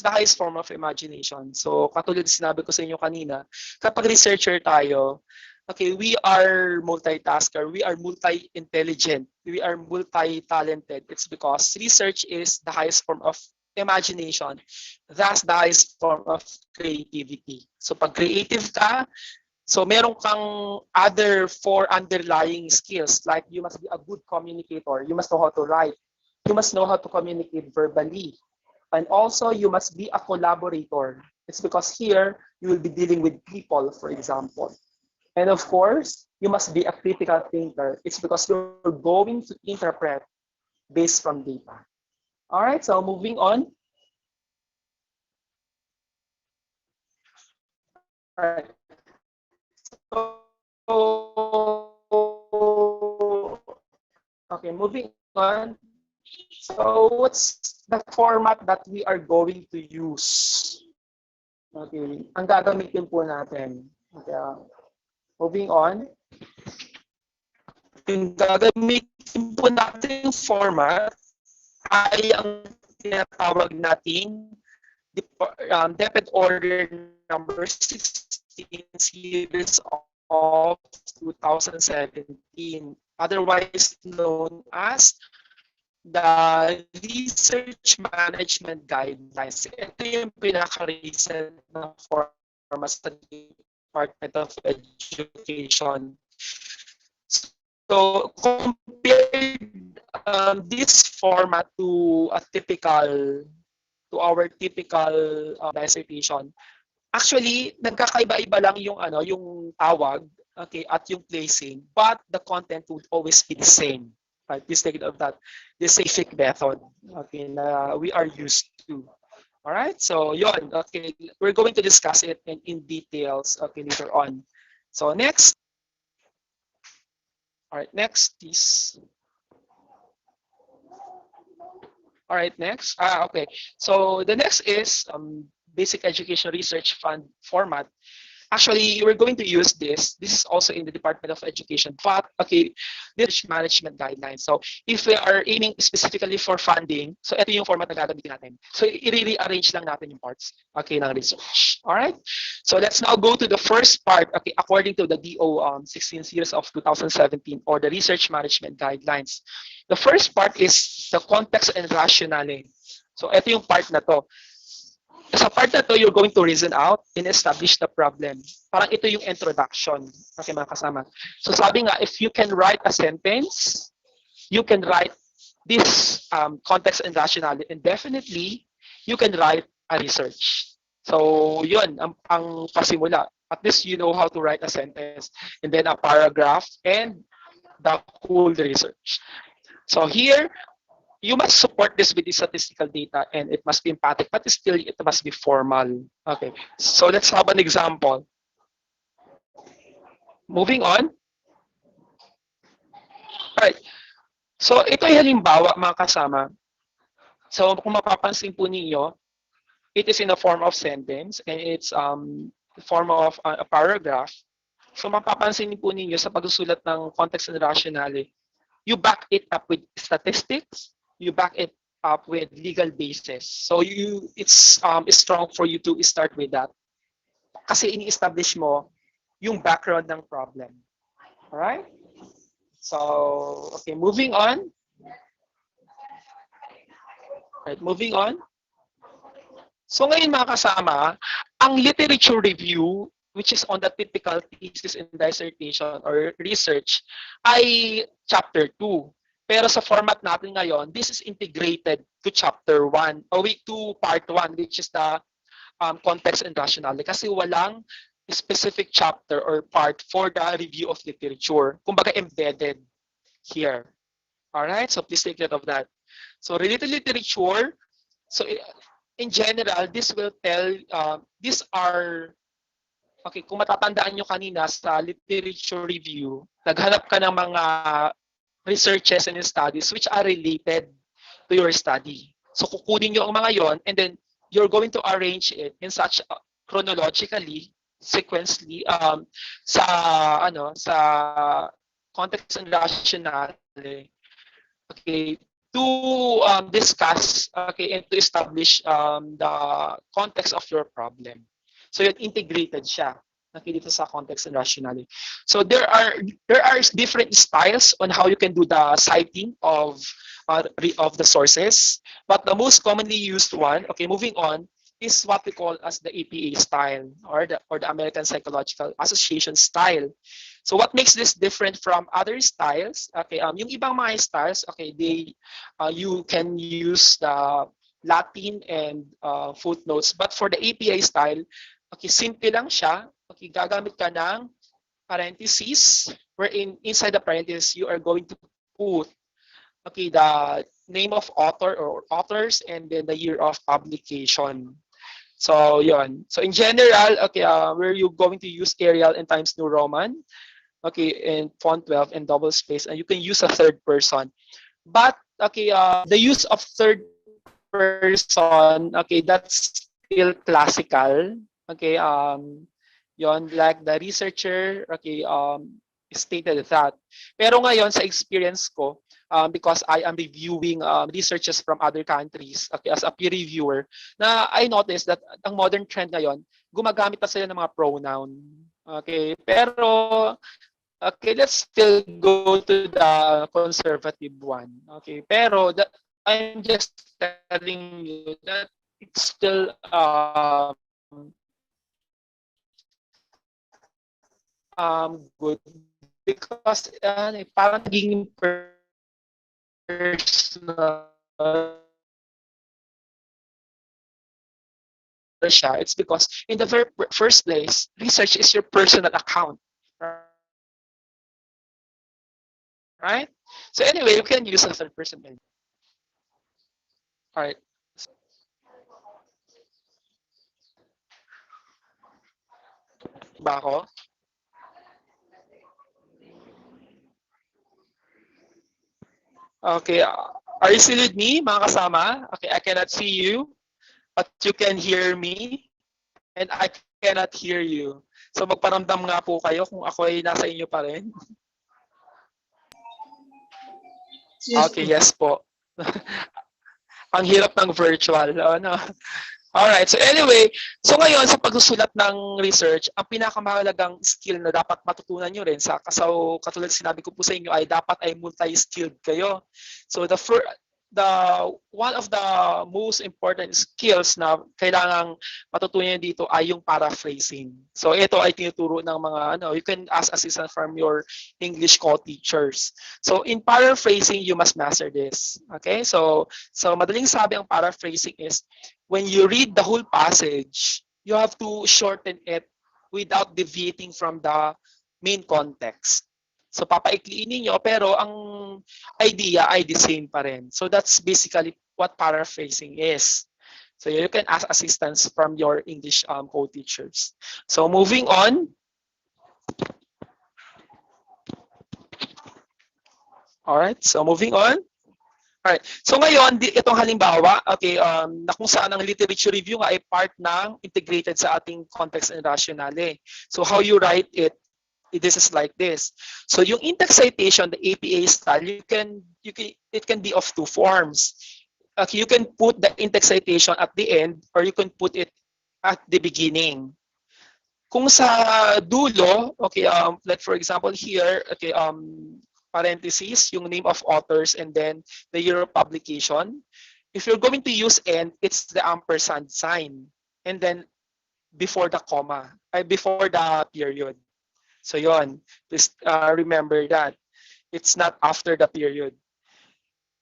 highest form of imagination. So katulad sinabi ko sa inyo kanina, kapag researcher tayo, okay, we are multitasker, we are multi-intelligent, we are multi-talented. It's because research is the highest form of imagination, thus the highest form of creativity. So pag creative ka, so meron kang other 4 underlying skills, like you must be a good communicator, you must know how to write, you must know how to communicate verbally, and also you must be a collaborator. It's because here you will be dealing with people, for example. And of course, you must be a critical thinker. It's because you're going to interpret based from data. All right, so moving on. All right. Okay, moving on. So what's the format that we are going to use? Okay, ang gagamitin po natin. Okay, moving on. Yung gagamitin po natin format ay ang tinatawag nating depth order number 16 series of 2017, otherwise known as the research management guidelines. Ito yung pinaka-recent na format sa Department of Education. So compared this format to our typical dissertation, actually nagkakaiba-iba lang yung yung tawag, okay, at yung placing, but the content would always be the same. Right? Please take note of that. The specific method, okay, na we are used to. All right. So yon. Okay, we're going to discuss it in details. Okay, later on. So next. All right. Next, please. All right. Next. Okay. So the next is basic education research fund format. Actually, we're going to use this. This is also in the Department of Education, but okay, this management guidelines. So if we are aiming specifically for funding, so ito yung format na gagamitin natin. So i-rearrange lang natin yung parts, okay, ng research. All right. So let's now go to the first part, okay, according to the DO 16 series of 2017 or the research management guidelines. The first part is the context and rationale. So ito yung part na to. Sa part na to, you're going to reason out and establish the problem. Parang ito yung introduction. Okay, mga kasama. So sabi nga, if you can write a sentence, you can write this context and rationale, and definitely, you can write a research. So yun, ang pasimula. At least you know how to write a sentence, and then a paragraph, and the whole research. So here, you must support this with the statistical data, and it must be emphatic, but still it must be formal. Okay, so let's have an example. Moving on. All right. So ito ay halimbawa, mga kasama. So kung mapapansin po ninyo, it is in the form of sentence, and it's the form of a paragraph. So mapapansin po ninyo sa pagsusulat ng context and rationale, you back it up with statistics, you back it up with legal basis. So it's strong for you to start with that. Kasi ini-establish mo yung background ng problem. All right? So, okay, moving on. Right, moving on. So ngayon, mga kasama, ang literature review, which is on the typical thesis and dissertation or research, ay chapter 2. Pero sa format natin ngayon, this is integrated to chapter 1, or to part 1, which is the context and rationale. Kasi walang specific chapter or part for the review of literature. Kumbaga embedded here. Alright, so please take note of that. So related literature, so in general, this will tell, these are, okay, kung matatandaan nyo kanina sa literature review, naghanap ka ng mga researches and studies which are related to your study. So kukunin nyo ang mga yon, and then you're going to arrange it in such chronologically, sequentially, sa context and rationale, okay, to discuss, okay, and to establish the context of your problem. So yun, integrated siya. Okay, dito sa context and rationale. So there are different styles on how you can do the citing of the sources, but the most commonly used one, okay, moving on, is what we call as the APA style, or the American Psychological Association style. So what makes this different from other styles? Okay, yung ibang mga styles, okay, you can use the Latin and footnotes, but for the APA style, okay, simple lang siya. Okay, gagamit ka ng parentheses, wherein inside the parentheses you are going to put, okay, the name of author or authors, and then the year of publication. So yun. So in general, okay, where you going to use Arial and Times New Roman, okay, and font 12 and double space, and you can use a third person. But okay, the use of third person, okay, that's still classical. Okay, yon, like the researcher, okay, stated that. Pero ngayon sa experience ko, because I am reviewing researches from other countries, okay, as a peer reviewer, na I noticed that ang modern trend ngayon, gumagamit na sila ng mga pronoun. Okay, pero Okay, let's still go to the conservative one. Okay, pero I'm just telling you that it's still good because parang naging personal siya. It's because in the very first place, research is your personal account, right? So anyway, you can use a third person. All right. Ba ako? Okay. Are you still with me, mga kasama? Okay, I cannot see you, but you can hear me, and I cannot hear you. So magparamdam nga po kayo kung ako ay nasa inyo pa rin. Okay, yes po. Ang hirap ng virtual. Ano? Alright, so anyway, so ngayon sa pagsusulat ng research, ang pinakamahalagang skill na dapat matutunan nyo rin katulad sinabi ko po sa inyo ay dapat ay multi-skilled kayo. So one of the most important skills na kailangang matutunan dito ay yung paraphrasing. So ito ay tinuturo ng mga you can ask assistance from your English co-teachers. So in paraphrasing, you must master this. Okay? So madaling sabi ang paraphrasing is when you read the whole passage, you have to shorten it without deviating from the main context. So papaikliin niyo pero ang idea ay the same pa rin. So that's basically what paraphrasing is. So you can ask assistance from your English co-teachers. So moving on. All right, so moving on. Alright. So ngayon, itong halimbawa, okay, na kung saan ang literature review nga ay part ng integrated sa ating context and rationale. So how you write it, this is like this. So yung in-text citation, the APA style, it can be of two forms. Okay, you can put the in-text citation at the end or you can put it at the beginning. Kung sa dulo, okay, like for example here, okay, parentheses, yung name of authors and then the year of publication. If you're going to use end, it's the ampersand sign and then before the comma, before the period. So yon, please remember that. It's not after the period.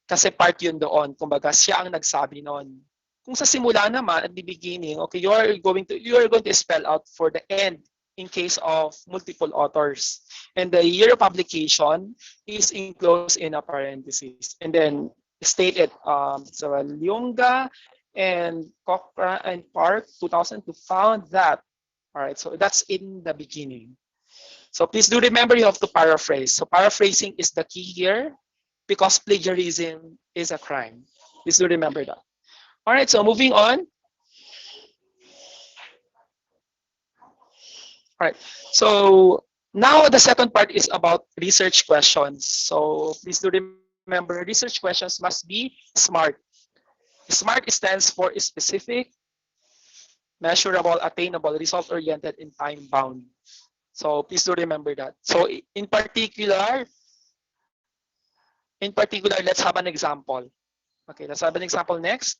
Kasi part yun doon. Kumbaga, siya ang nagsabi noon. Kung sa simula naman, at the beginning, okay, you are going to spell out for the end in case of multiple authors. And the year of publication is enclosed in a parenthesis. And then state it, so Lyonga and Cochrane and Park 2002 found that. All right, so that's in the beginning. So please do remember you have to paraphrase. So paraphrasing is the key here because plagiarism is a crime. Please do remember that. All right, so moving on. All right, so now the second part is about research questions. So please do remember research questions must be SMART. SMART stands for specific, measurable, attainable, result-oriented, and time-bound. So please do remember that. So in particular, let's have an example. Okay, let's have an example next.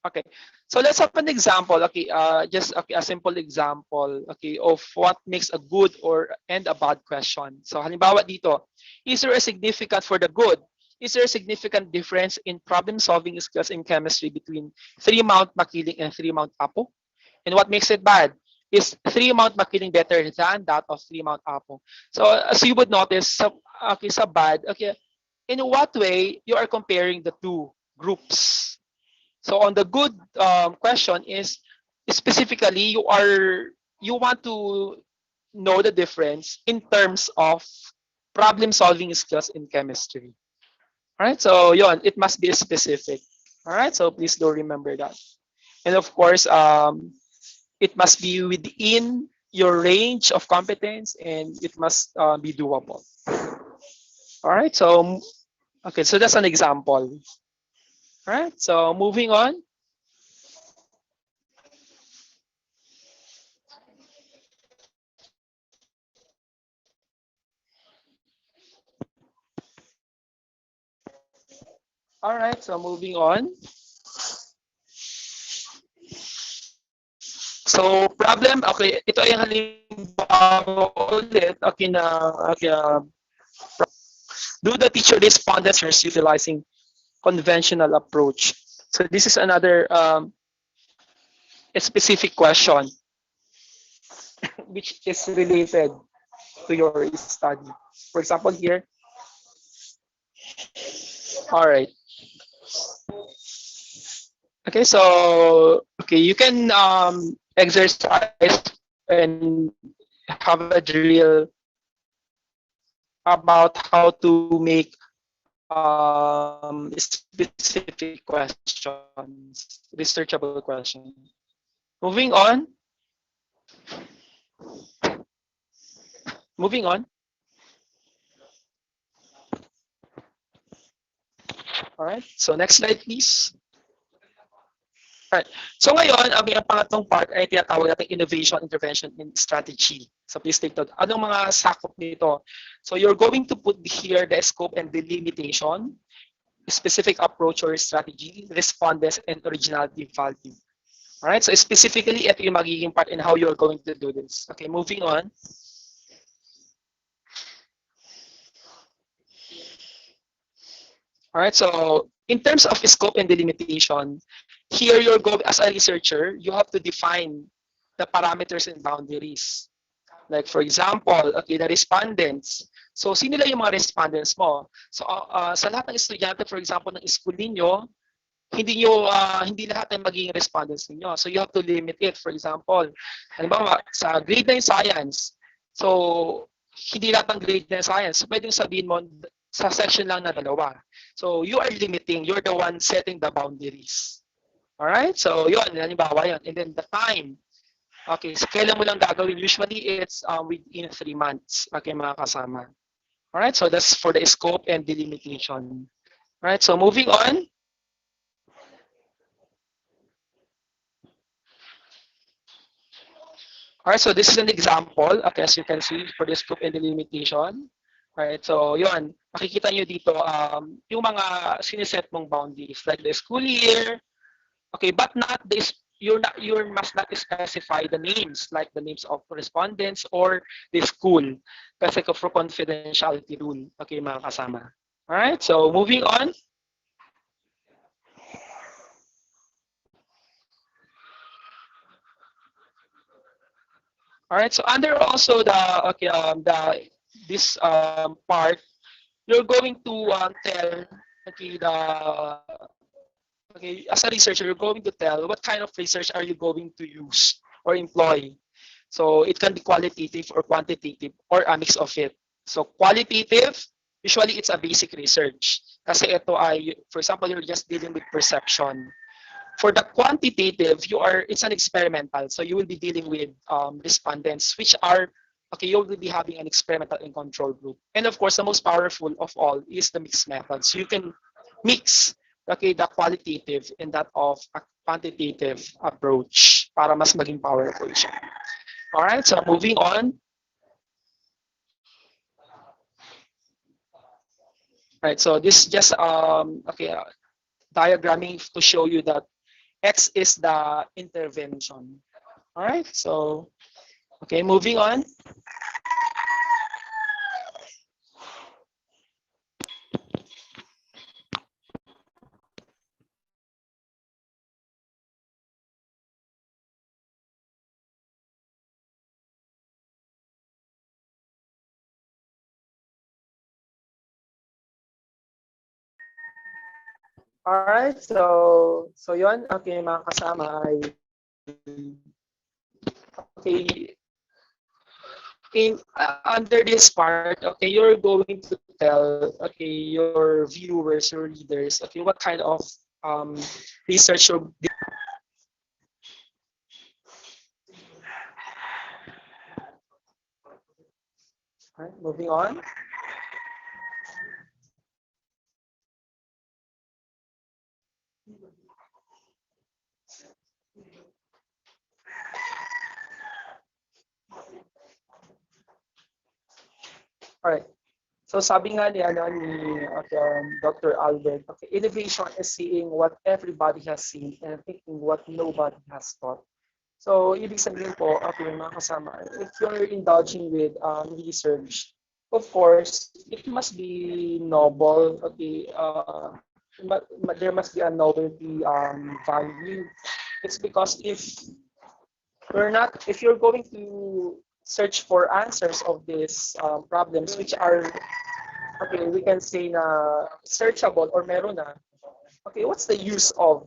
Okay, so let's have an example. Okay, just a simple example. Okay, of what makes a good and a bad question. So halimbawa dito, is there a significant for the good? Is there a significant difference in problem-solving skills in chemistry between 3 Mount Makiling and 3 Mount Apo? And what makes it bad? Is 3 Mount Makiling better than that of 3 Mount Apo? So as you would notice, sa bad, okay, in what way you are comparing the two groups? So on the good question is specifically you want to know the difference in terms of problem-solving skills in chemistry. All right, so yon, it must be specific. All right, so please do remember that. And of course, it must be within your range of competence and it must be doable. All right, so okay, so that's an example. All right, so moving on. All right, so moving on. So problem, okay, ito ay halimbawa ulit, okay na, okay, do the teacher respond answers utilizing conventional approach? So this is another a specific question which is related to your study. For example, here, all right. Okay, so okay, you can exercise and have a drill about how to make specific questions, researchable questions. Moving on. Moving on. All right. So next slide, please. Alright. So ngayon, ang pangatlong part ay tinatawag natin innovation, intervention, and strategy. So please take note. Anong mga sakop nito? So you're going to put here the scope and delimitation, specific approach or strategy, respondents, and originality value. Alright, so specifically, ito yung magiging part in how you're going to do this. Okay, moving on. Alright, so in terms of scope and delimitation, here you're going, as a researcher, you have to define the parameters and boundaries. Like for example, okay, the respondents. So sino lang yung mga respondents mo? So sa lahat ng estudyante, for example, ng school ninyo, hindi lahat ay magiging respondents ninyo. So you have to limit it. For example, halimbawa, sa grade 9 science, so hindi lahat ng grade 9 science. So pwedeng sabihin mo, sa section lang na dalawa. So you are limiting, you're the one setting the boundaries. Alright? So yun, halimbawa yun. And then the time. Okay, so kailan mo lang gagawin? Usually it's within 3 months. Okay, mga kasama. Alright, so that's for the scope and delimitation. Alright, so moving on. Alright, so this is an example, okay, as you can see, for the scope and delimitation. Alright, so yun, makikita nyo dito, yung mga siniset mong boundaries, like the school year, okay, but not this, you must not specify the names, like the names of respondents or the school, kasi for confidentiality rule, okay, mga kasama. Alright, so moving on. All right. So under also the okay this part, you're going to tell okay as a researcher, you're going to tell what kind of research are you going to use or employ. So it can be qualitative or quantitative or a mix of it. So qualitative, usually it's a basic research. Kasi ito ay, for example, you're just dealing with perception. For the quantitative, it's an experimental. So you will be dealing with respondents, which are, okay, you will be having an experimental and control group. And of course, the most powerful of all is the mixed method. So you can mix, okay, the qualitative and that of a quantitative approach para mas maging powerful siya. All right, so moving on. All right, so this is just okay, diagramming to show you that X is the intervention. All right, so, okay, moving on. All right, so yun, okay, mga kasama ay okay, under this part, okay, you're going to tell, okay, your viewers, your readers, okay, what kind of research you're. All right, moving on. All right. So sabi nga ni, Dr. Albert, okay, innovation is seeing what everybody has seen and thinking what nobody has thought. So, ibig sabihin po, okay, mga kasama, if you're indulging with research, of course, it must be noble, okay, there must be a novelty value. It's because if you're going to search for answers of these problems, which are, okay, we can say na searchable or meron na, okay, what's the use of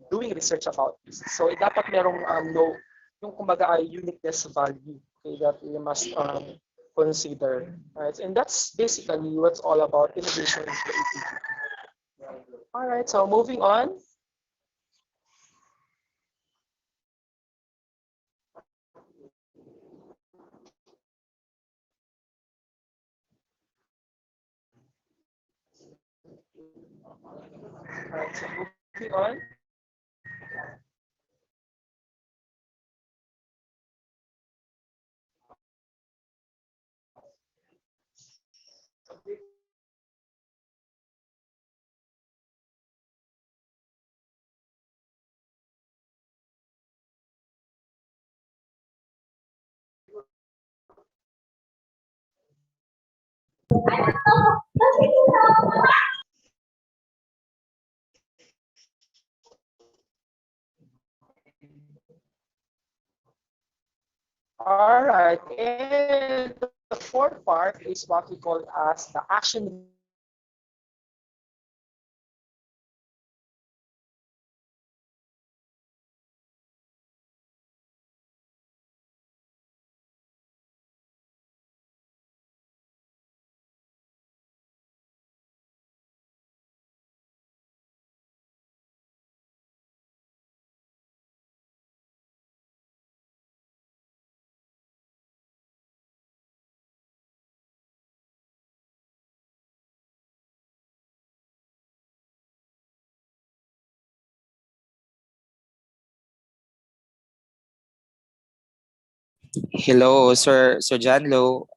doing research about this? So, dapat merong no, yung kumbaga ay uniqueness value, okay, that we must consider. Right? And that's basically what's all about innovation and creativity. All right, so moving on. All right, so moving on. All right, and the fourth part is what we call as the action. Hello, Sir Janlo.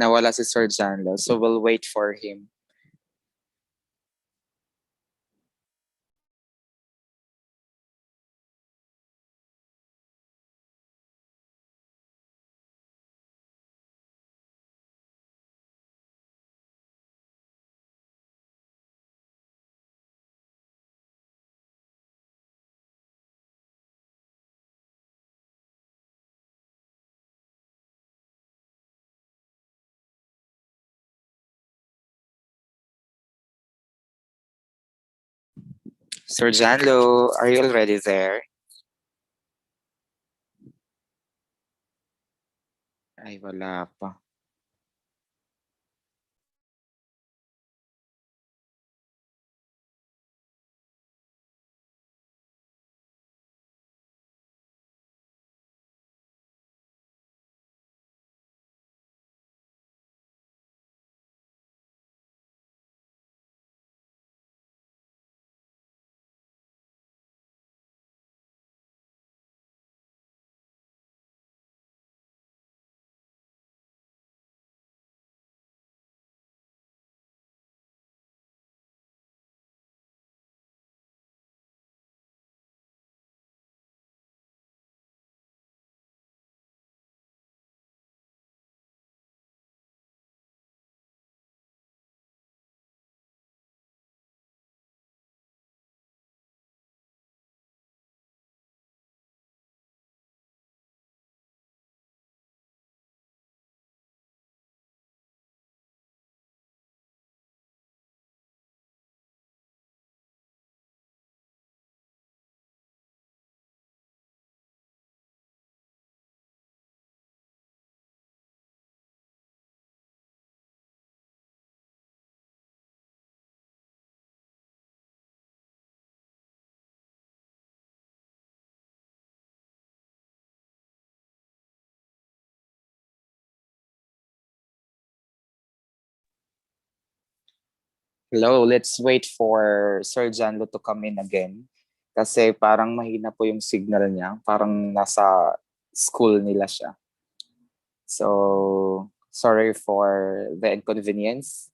Nawala si Sir Janlo, so we'll wait for him. Sir Janlo, are you already there? Ay, wala pa. Hello, let's wait for Sir Janlo to come in again. Kasi parang mahina po yung signal niya. Parang nasa school nila siya. So, sorry for the inconvenience.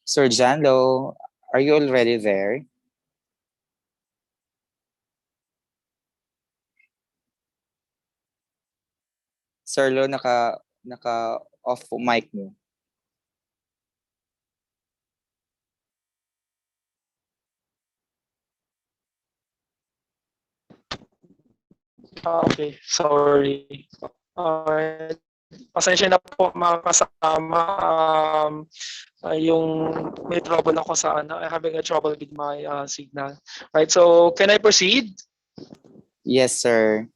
Sir Janlo, are you already there? Sir Lo, naka-off mic mo. Okay, sorry. Alright. Pasensya na po mga kasama. Yung may trouble ako sa I'm having a trouble with my signal. Right, so can I proceed? Yes, sir.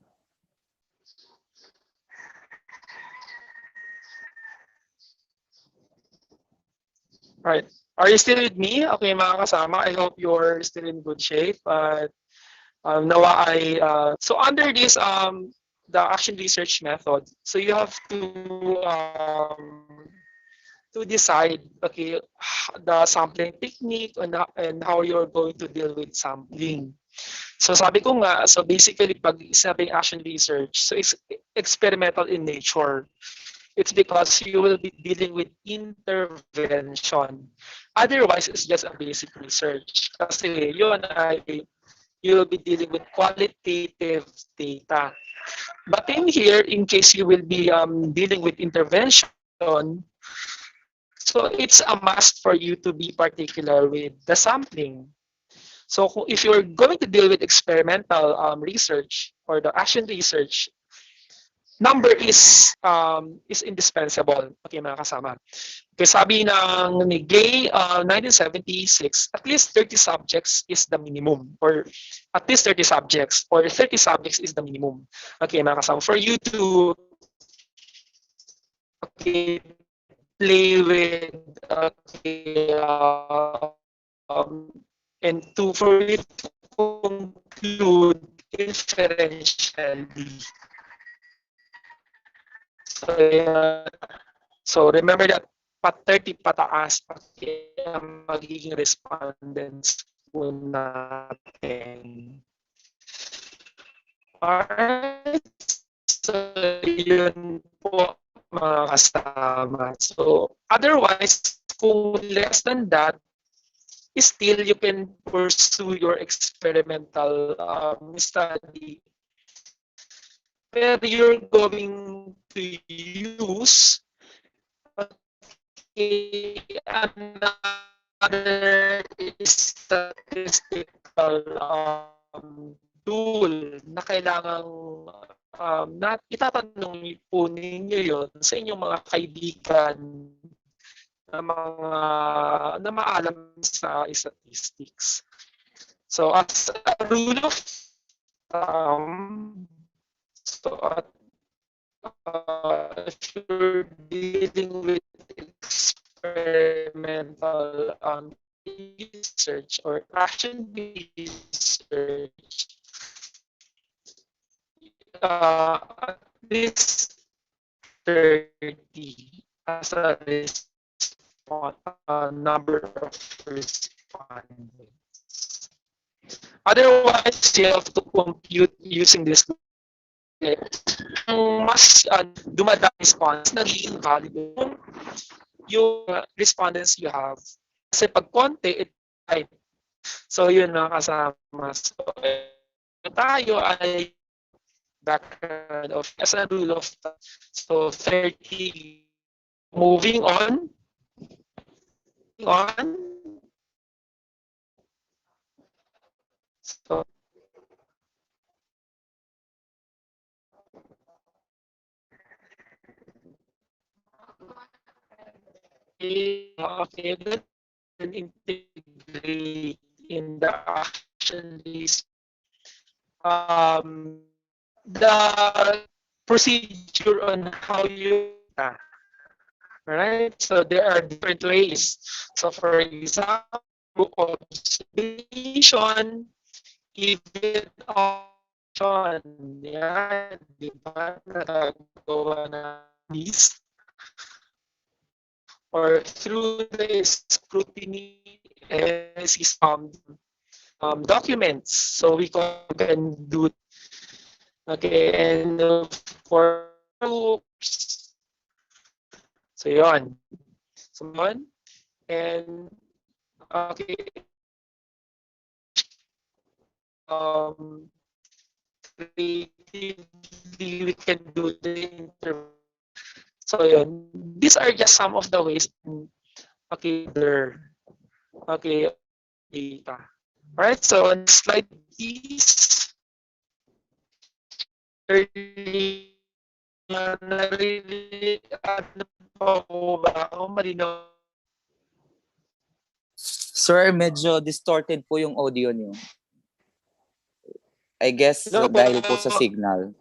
Right. Are you still with me? Okay, mga kasama. I hope you're still in good shape. Nawa so under this the action research method, so you have to decide, okay, the sampling technique and how you're going to deal with sampling. So sabi ko nga, so basically pag sabing action research, so it's experimental in nature. It's because you will be dealing with intervention. Otherwise, it's just a basic research. Kasi yun ay you will be dealing with qualitative data. But in here, in case you will be dealing with intervention, so it's a must for you to be particular with the sampling. So if you're going to deal with experimental research or the action research, number is indispensable. Okay, mga kasama. Kasi sabi ng ni Gay 1976, at least 30 subjects is the minimum, or at least 30 subjects or 30 subjects is the minimum. Okay, mga kasama, for you to okay, play with okay, and to for you to conclude inferentially. So remember that 30 pataas ang magiging respondents po natin. Alright. So yun po mga kasama. So otherwise, kung less than that, still you can pursue your experimental study. But you're going to use another statistical tool na kailangang na itatanong po ninyo yon sa inyong mga kaibigan na mga na maalam sa statistics. So as a rule of thumb, so if you're dealing with experimental research or action-based research, at least 30 as a number of respondents. Otherwise, you have to compute using this. Mas dumadami response, nagiging valid yung respondents you have. Kasi pag konti, it right. So yun mga kasama. So tayo ay background of as a rule of thumb. So 30. Moving on. So okay, that can integrate in the action list. The procedure on how you right? So there are different ways. So for example, observation, even option, yan, di ba? Nagagawa na list or through the scrutiny documents. So we can do, okay, and for groups. So yun. So yun. And okay. Creatively we can do the interview. So yun. These are just some of the ways. Okay, there. Okay, data. All right. So next slide, please. Sir, medyo distorted po yung audio niyo. I guess Hello po. dahil po sa signal.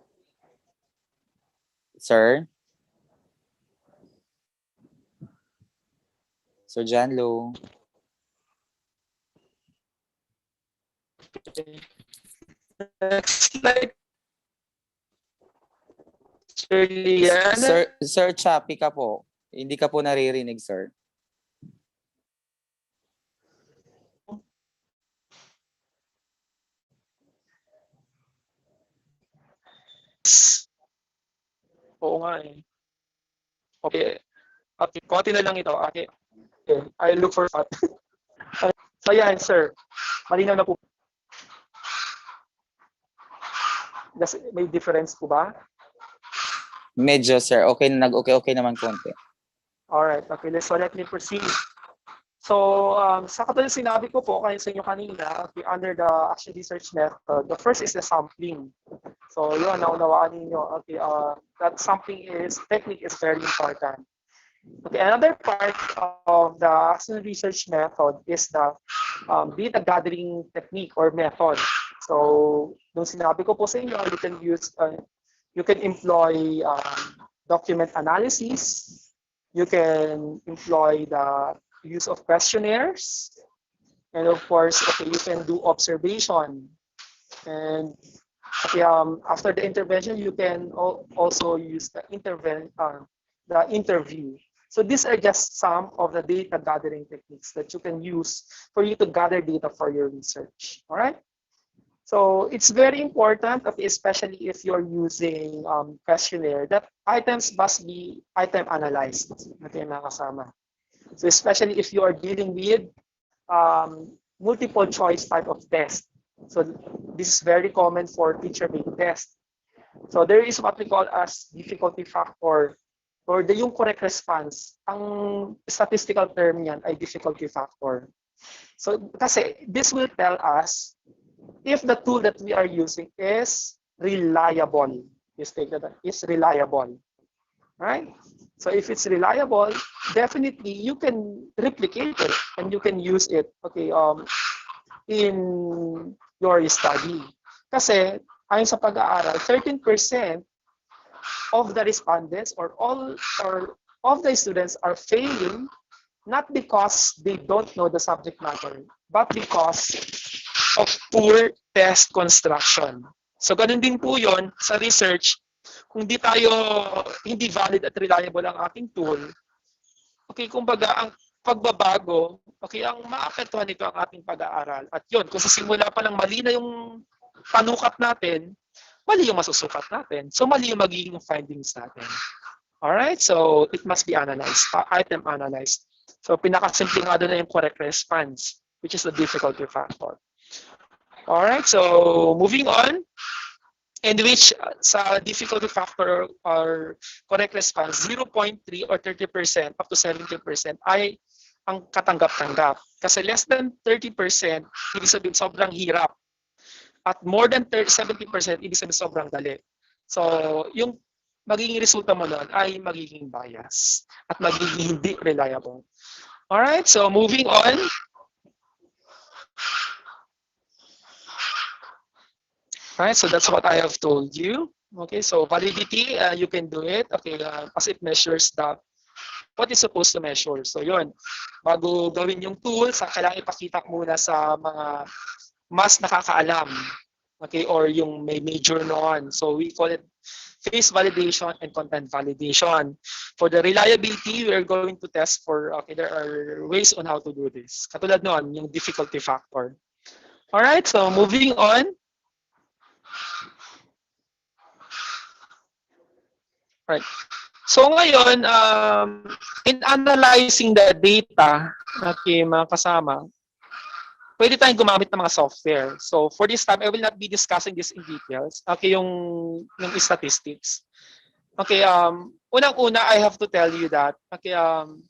Sir? Sir Janlo? Next slide. Sir, Sir, choppy ka po. Hindi ka po naririnig, sir. Oo nga eh. Okay. Okay, konti na lang ito. Okay. Okay. I look for that. So yan, sir. Malinaw na po. May difference po ba? Medyo, sir. Okay, okay naman konti. Alright. Okay, so let me proceed. So, sa katulad sinabi ko po kayo sa inyo kanina, okay, under the action research method, the first is the sampling. So, yun, naunawaan ninyo. Okay, that sampling technique is very important. Okay, another part of the action research method is the data gathering technique or method. So, nung sinabi ko po sa inyo, you can employ document analysis. You can employ the use of questionnaires, and of course, okay, you can do observation. And okay, after the intervention, you can also use the interview. So these are just some of the data gathering techniques that you can use for you to gather data for your research. All right. So it's very important, okay, especially if you're using questionnaire, that items must be item analyzed. Okay, mga kasama. So especially if you are dealing with multiple choice type of test. So this is very common for teacher-made test. So there is what we call as difficulty factor, or yung correct response. Ang statistical term yan ay difficulty factor. So kasi this will tell us if the tool that we are using is reliable. You state that is reliable. Right? So if it's reliable, definitely you can replicate it and you can use it, okay, in your study. Kasi ayon sa pag-aaral, 13% of the respondents or all of the students are failing not because they don't know the subject matter, but because of poor test construction. So ganun din po yun sa research. Kung hindi valid at reliable ang ating tool, okay, kumbaga ang pagbabago, okay, ang maapektuhan nito ang ating pag-aaral. At yun, kung sa simula pa lang mali na yung panukat natin, mali yung masusukat natin. So mali yung magiging findings natin. Alright, so it must be analyzed, item analyzed. So pinakasimple nga doon na yung correct response, which is the difficulty factor. Alright, so moving on, in which sa difficulty factor or correct response, 0.3 or 30% up to 70% ay ang katanggap-tanggap. Kasi less than 30%, ibig sabihin sobrang hirap. At more than 70%, ibig sabihin sobrang dali. So, yung magiging resulta mo nun ay magiging bias at magiging hindi reliable. Alright, so moving on. Alright, so that's what I have told you. Okay, so validity, you can do it. Okay, as it measures what is supposed to measure. So yun, bago gawin yung tool, kailangan ipakita muna sa mga mas nakakaalam. Okay, or yung may major noon. So we call it face validation and content validation. For the reliability, we are going to test for, okay, there are ways on how to do this. Katulad noon, yung difficulty factor. Alright, so moving on. Right. So ngayon, in analyzing the data, okay, mga kasama, pwede tayong gumamit ng mga software. So for this time, I will not be discussing this in details. Okay, yung statistics. Okay, unang-una, I have to tell you that, okay, ang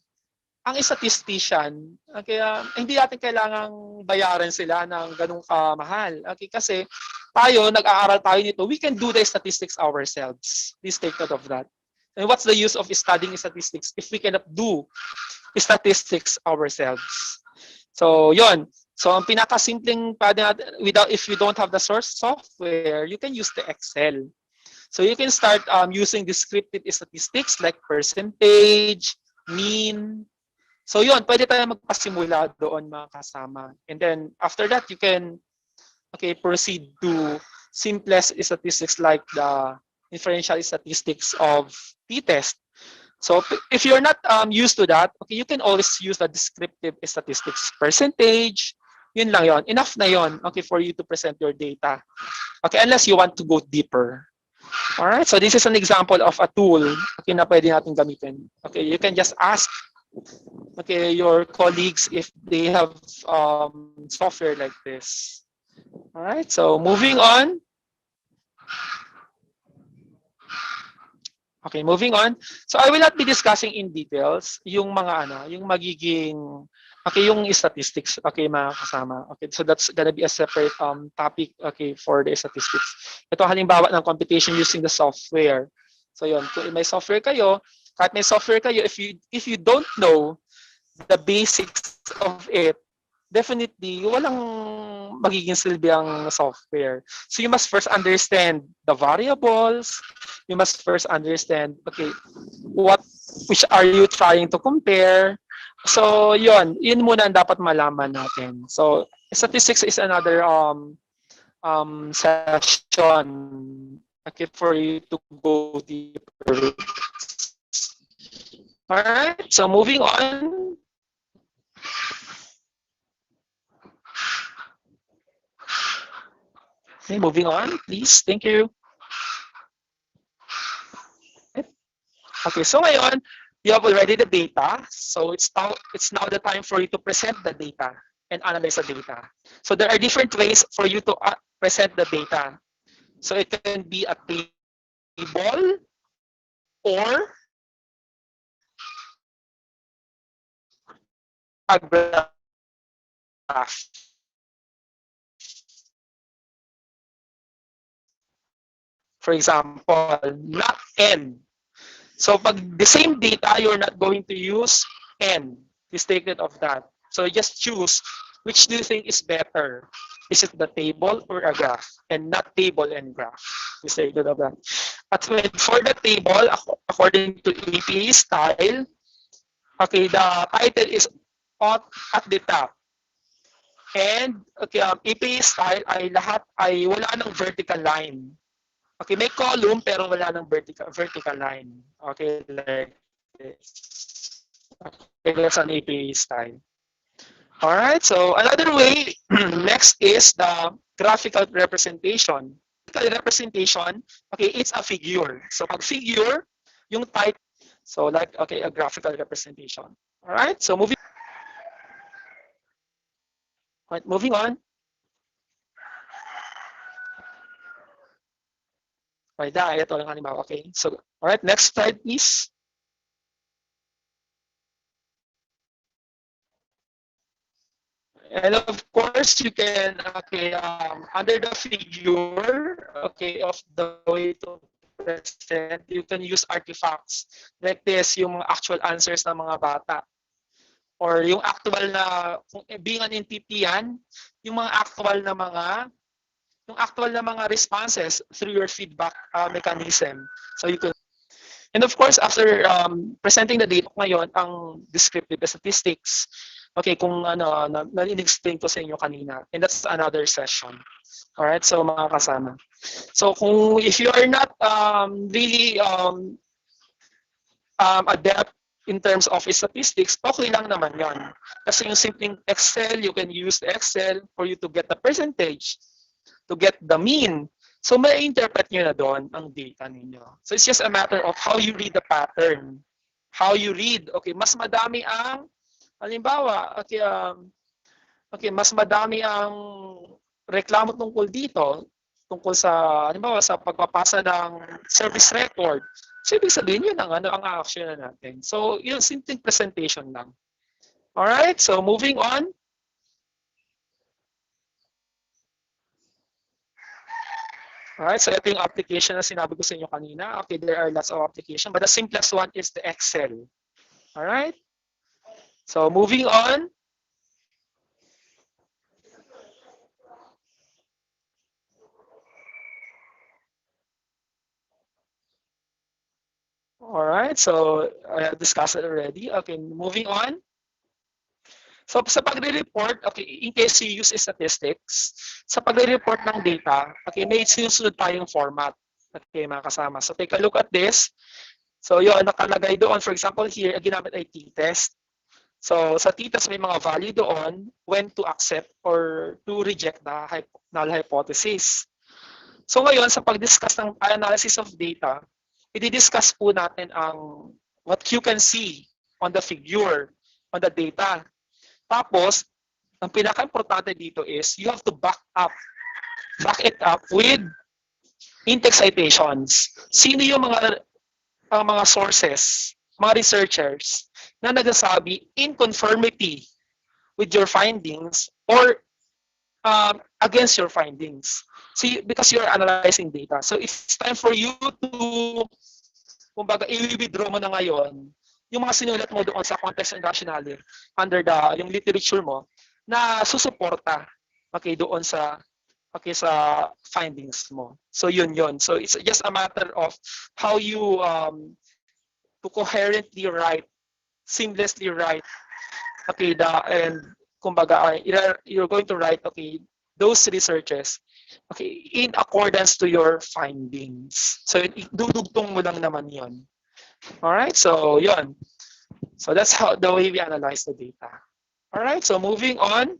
statistician, okay, hindi natin kailangang bayaran sila ng ganung kamahal. Okay, kasi tayo, nag-aaral tayo nito, we can do the statistics ourselves. Please take note of that. And what's the use of studying statistics if we cannot do statistics ourselves? So, yon. So, ang pinakasimpleng if you don't have the source software, you can use the Excel. So, you can start using descriptive statistics like percentage, mean. So, yon. Pwede tayo magpasimula doon, mga kasama. And then, after that, you can proceed to simplest statistics like the inferential statistics of t-test. So if you're not used to that, okay, you can always use the descriptive statistics percentage. Yun lang yon. Enough na yon, okay, for you to present your data. Okay, unless you want to go deeper. All right, so this is an example of a tool, okay, na pwede natin gamitin. Okay, you can just ask, okay, your colleagues if they have software like this. All right, so moving on. Okay, moving on. So I will not be discussing in details yung mga yung magiging yung statistics, okay, mga kasama. Okay, so that's gonna be a separate topic, okay, for the statistics. Ito halimbawa ng computation using the software. So yun, kung may software kayo, kahit may software kayo, if you don't know the basics of it, definitely walang magiging silbi ang software. So you must first understand the variables. You must first understand, okay, which are you trying to compare? So yun muna ang dapat malaman natin. So statistics is another session, okay, for you to go deeper. All right, so moving on. Okay, moving on, please. Thank you. Okay, so ngayon, you have already the data. So it's now the time for you to present the data and analyze the data. So there are different ways for you to present the data. So it can be a table or a graph. For example, not N. So pag the same data, you're not going to use N. Please take note of that. So just choose which do you think is better. Is it the table or a graph? And not table and graph. Stated of that. For the table, according to EPA style, okay, the title is at the top. And okay, EPA style ay lahat ay wala ng vertical line. Okay, may column pero wala ng vertical line. Okay, like this. Okay, that's an EPA style. All right, so another way, next is the graphical representation. Graphical representation, okay, it's a figure. So pag figure, yung type, so like, okay, a graphical representation. All right, so moving on. Right, ito lang halimbawa. Okay, so, all right, next slide, please. And of course, you can, okay, under the figure, okay, of the way to present, you can use artifacts like this, yung actual answers ng mga bata. Or yung actual na, being an NTP yan, yung mga actual na mga responses through your feedback mechanism. So you can, and of course, after presenting the data ngayon, ang descriptive statistics, okay, kung ano, na-explain ko sa inyo kanina. And that's another session. All right, so mga kasama. So if you are not really adept in terms of statistics, okay lang naman yan. Kasi yung simpleng Excel, you can use the Excel for you to get the percentage, to get the mean. So may interpret nyo na doon ang data ninyo. So it's just a matter of how you read the pattern. How you read. Okay, mas madami ang, halimbawa, okay, mas madami ang reklamo tungkol dito, tungkol sa, halimbawa, sa pagpapasa ng service record. So, ibig sabihin yun ang action na natin. So, yun, simple presentation lang. Alright, so moving on. Alright, so ito yung application na sinabi ko sa inyo kanina. Okay, there are lots of applications, but the simplest one is the Excel. Alright. So, moving on. All right, so I discussed it already. Okay, moving on. So sa pagre-report, okay, in case you use statistics, sa pagre-report ng data, okay, may sinusunod tayong format. Okay, mga kasama. So take a look at this. So yun, nakalagay doon, for example, here, ginamit ay t-test. So sa t-test, may mga value doon when to accept or to reject the null hypothesis. So ngayon, sa pag-discuss ng analysis of data, i-discuss po natin ang what you can see on the figure, on the data. Tapos, ang pinaka-importante dito is you have to back it up with in-text citations. Sino yung mga sources, mga researchers na nagsasabi in conformity with your findings or against your findings. See, because you're analyzing data. So it's time for you to, kumbaga, i-withdraw mo na ngayon yung mga sinulat mo doon sa context and rationale under yung literature mo na susuporta, okay, doon sa findings mo. So yun. So it's just a matter of how you to coherently write, seamlessly write, okay, and kumbaga, you're going to write, okay, those researches, okay, in accordance to your findings. So, dudugtong mo lang naman yun. Alright, so yun. So, that's the way we analyze the data. Alright, so moving on.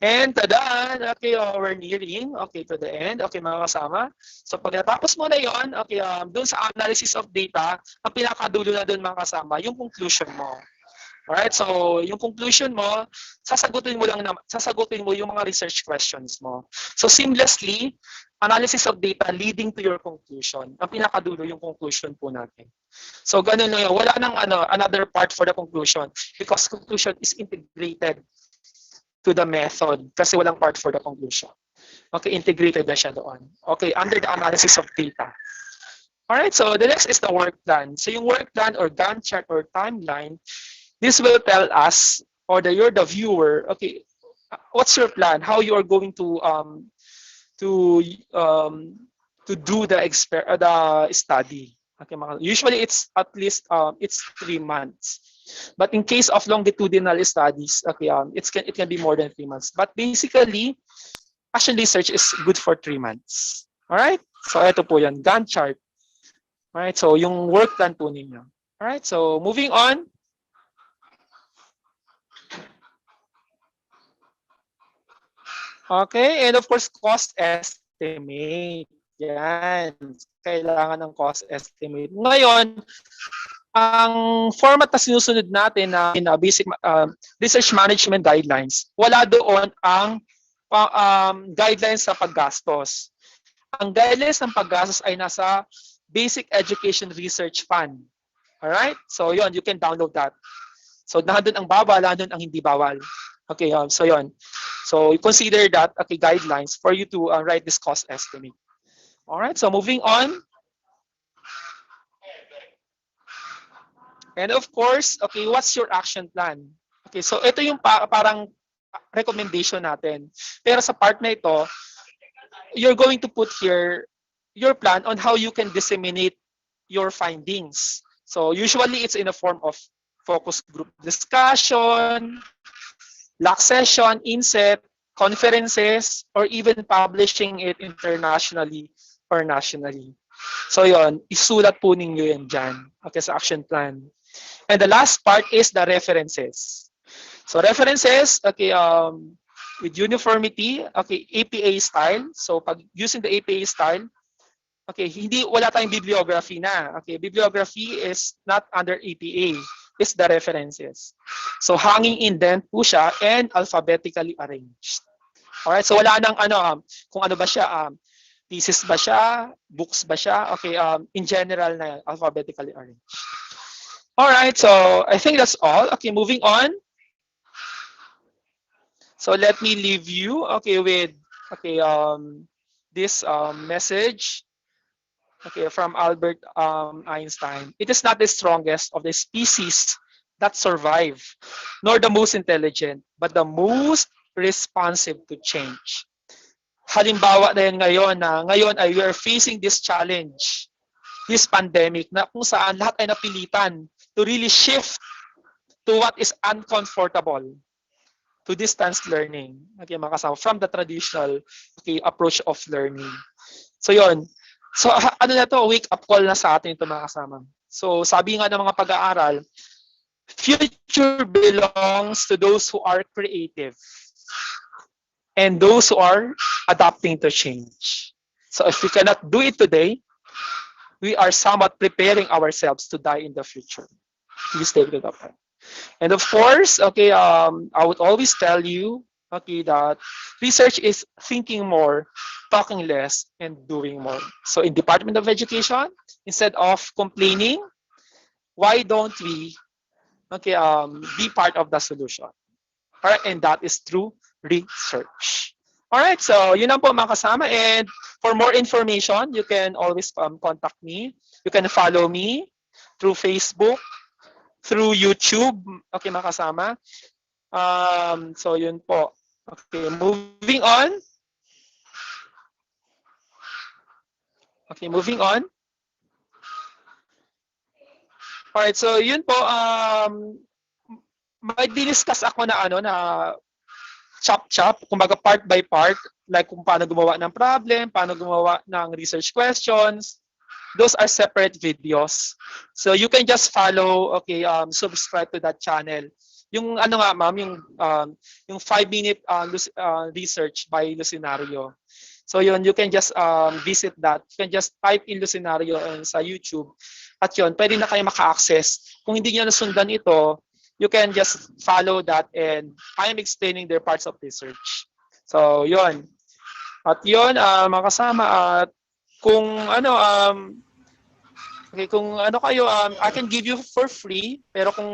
And tada, okay, we're nearing, okay, to the end. Okay, mga kasama. So pag natapos mo na yon, okay, dun sa analysis of data, ang pinakadulo na dun, mga kasama, yung conclusion mo. Alright, so yung conclusion mo, sasagutin mo yung mga research questions mo. So seamlessly, analysis of data leading to your conclusion. Ang pinakadulo yung conclusion po natin. So ganun lang yun. Wala nang another part for the conclusion because conclusion is integrated to the method kasi walang part for the conclusion. Okay, integrated na siya doon. Okay, under the analysis of data. Alright, so the next is the work plan. So yung work plan or Gantt chart or timeline, this will tell us or you're the viewer, okay, what's your plan? How you are going to um, to do the study? Okay, usually it's at least it's 3 months, but in case of longitudinal studies, okay, it can be more than 3 months. But basically, action research is good for 3 months. All right. So ito po yan, Gantt chart. All right. So yung work plan po ninyo. All right. So moving on. Okay, and of course, cost estimate. Yan. Kailangan ng cost estimate. Ngayon, ang format na sinusunod natin na basic research management guidelines, wala doon ang guidelines sa paggastos. Ang guidelines ng paggastos ay nasa Basic Education Research Fund. Alright? So, yon, you can download that. So, nandun ang bawal, nandun ang hindi bawal. Okay, so yon. So, you consider that okay, guidelines for you to write this cost estimate. Alright, so moving on. And of course, okay, what's your action plan? Okay, so ito yung parang recommendation natin. Pero sa part na ito, you're going to put here your plan on how you can disseminate your findings. So usually it's in a form of focus group discussion, LAC session, inset, conferences, or even publishing it internationally or nationally. So yon, isulat po ninyo yan dyan, okay, sa action plan. And the last part is the references. So references, okay, with uniformity, okay, APA style. So pag using the APA style, okay, wala tayong bibliography na. Okay, bibliography is not under APA. It's the references. So hanging indent po siya and alphabetically arranged. Alright, so wala nang kung ano ba siya, thesis ba siya, books ba siya, okay, in general na alphabetically arranged. Alright, so I think that's all. Okay, moving on. So let me leave you, okay, with this message. Okay, from Albert Einstein. It is not the strongest of the species that survive, nor the most intelligent, but the most responsive to change. Halimbawa na yan ngayon ay we are facing this challenge, this pandemic, na kung saan lahat ay napilitan to really shift to what is uncomfortable, to distance learning. Okay, mga kasama, from the traditional approach of learning. So yon. So ano na to, wake up call na sa atin ito mga kasama. So sabi nga ng mga pag-aaral, future belongs to those who are creative and those who are adapting to change. So if we cannot do it today, we are somewhat preparing ourselves to die in the future. Please take it up. And of course, okay, I would always tell you, okay, that research is thinking more, talking less, and doing more. So in Department of Education, instead of complaining, why don't we, okay, be part of the solution? All right, and that is through research. All right, so yun lang po mga kasama. And for more information, you can always contact me. You can follow me through Facebook, through YouTube. Okay, mga kasama. So yun po. Okay, moving on. Okay, moving on. Alright, so yun po. May diniscuss ako na na chop-chop, kumbaga part by part, like kung paano gumawa ng problem, paano gumawa ng research questions. Those are separate videos. So you can just follow, okay, subscribe to that channel. Yung nga ma'am, yung 5-minute research by Lucinario. So yun, you can just visit that. You can just type in Lucinario sa YouTube. At yun, pwede na kayo maka-access. Kung hindi niyo nasundan ito, you can just follow that and I am explaining their parts of research. So yun. At yun, makasama at kung okay, kung kayo, I can give you for free, pero kung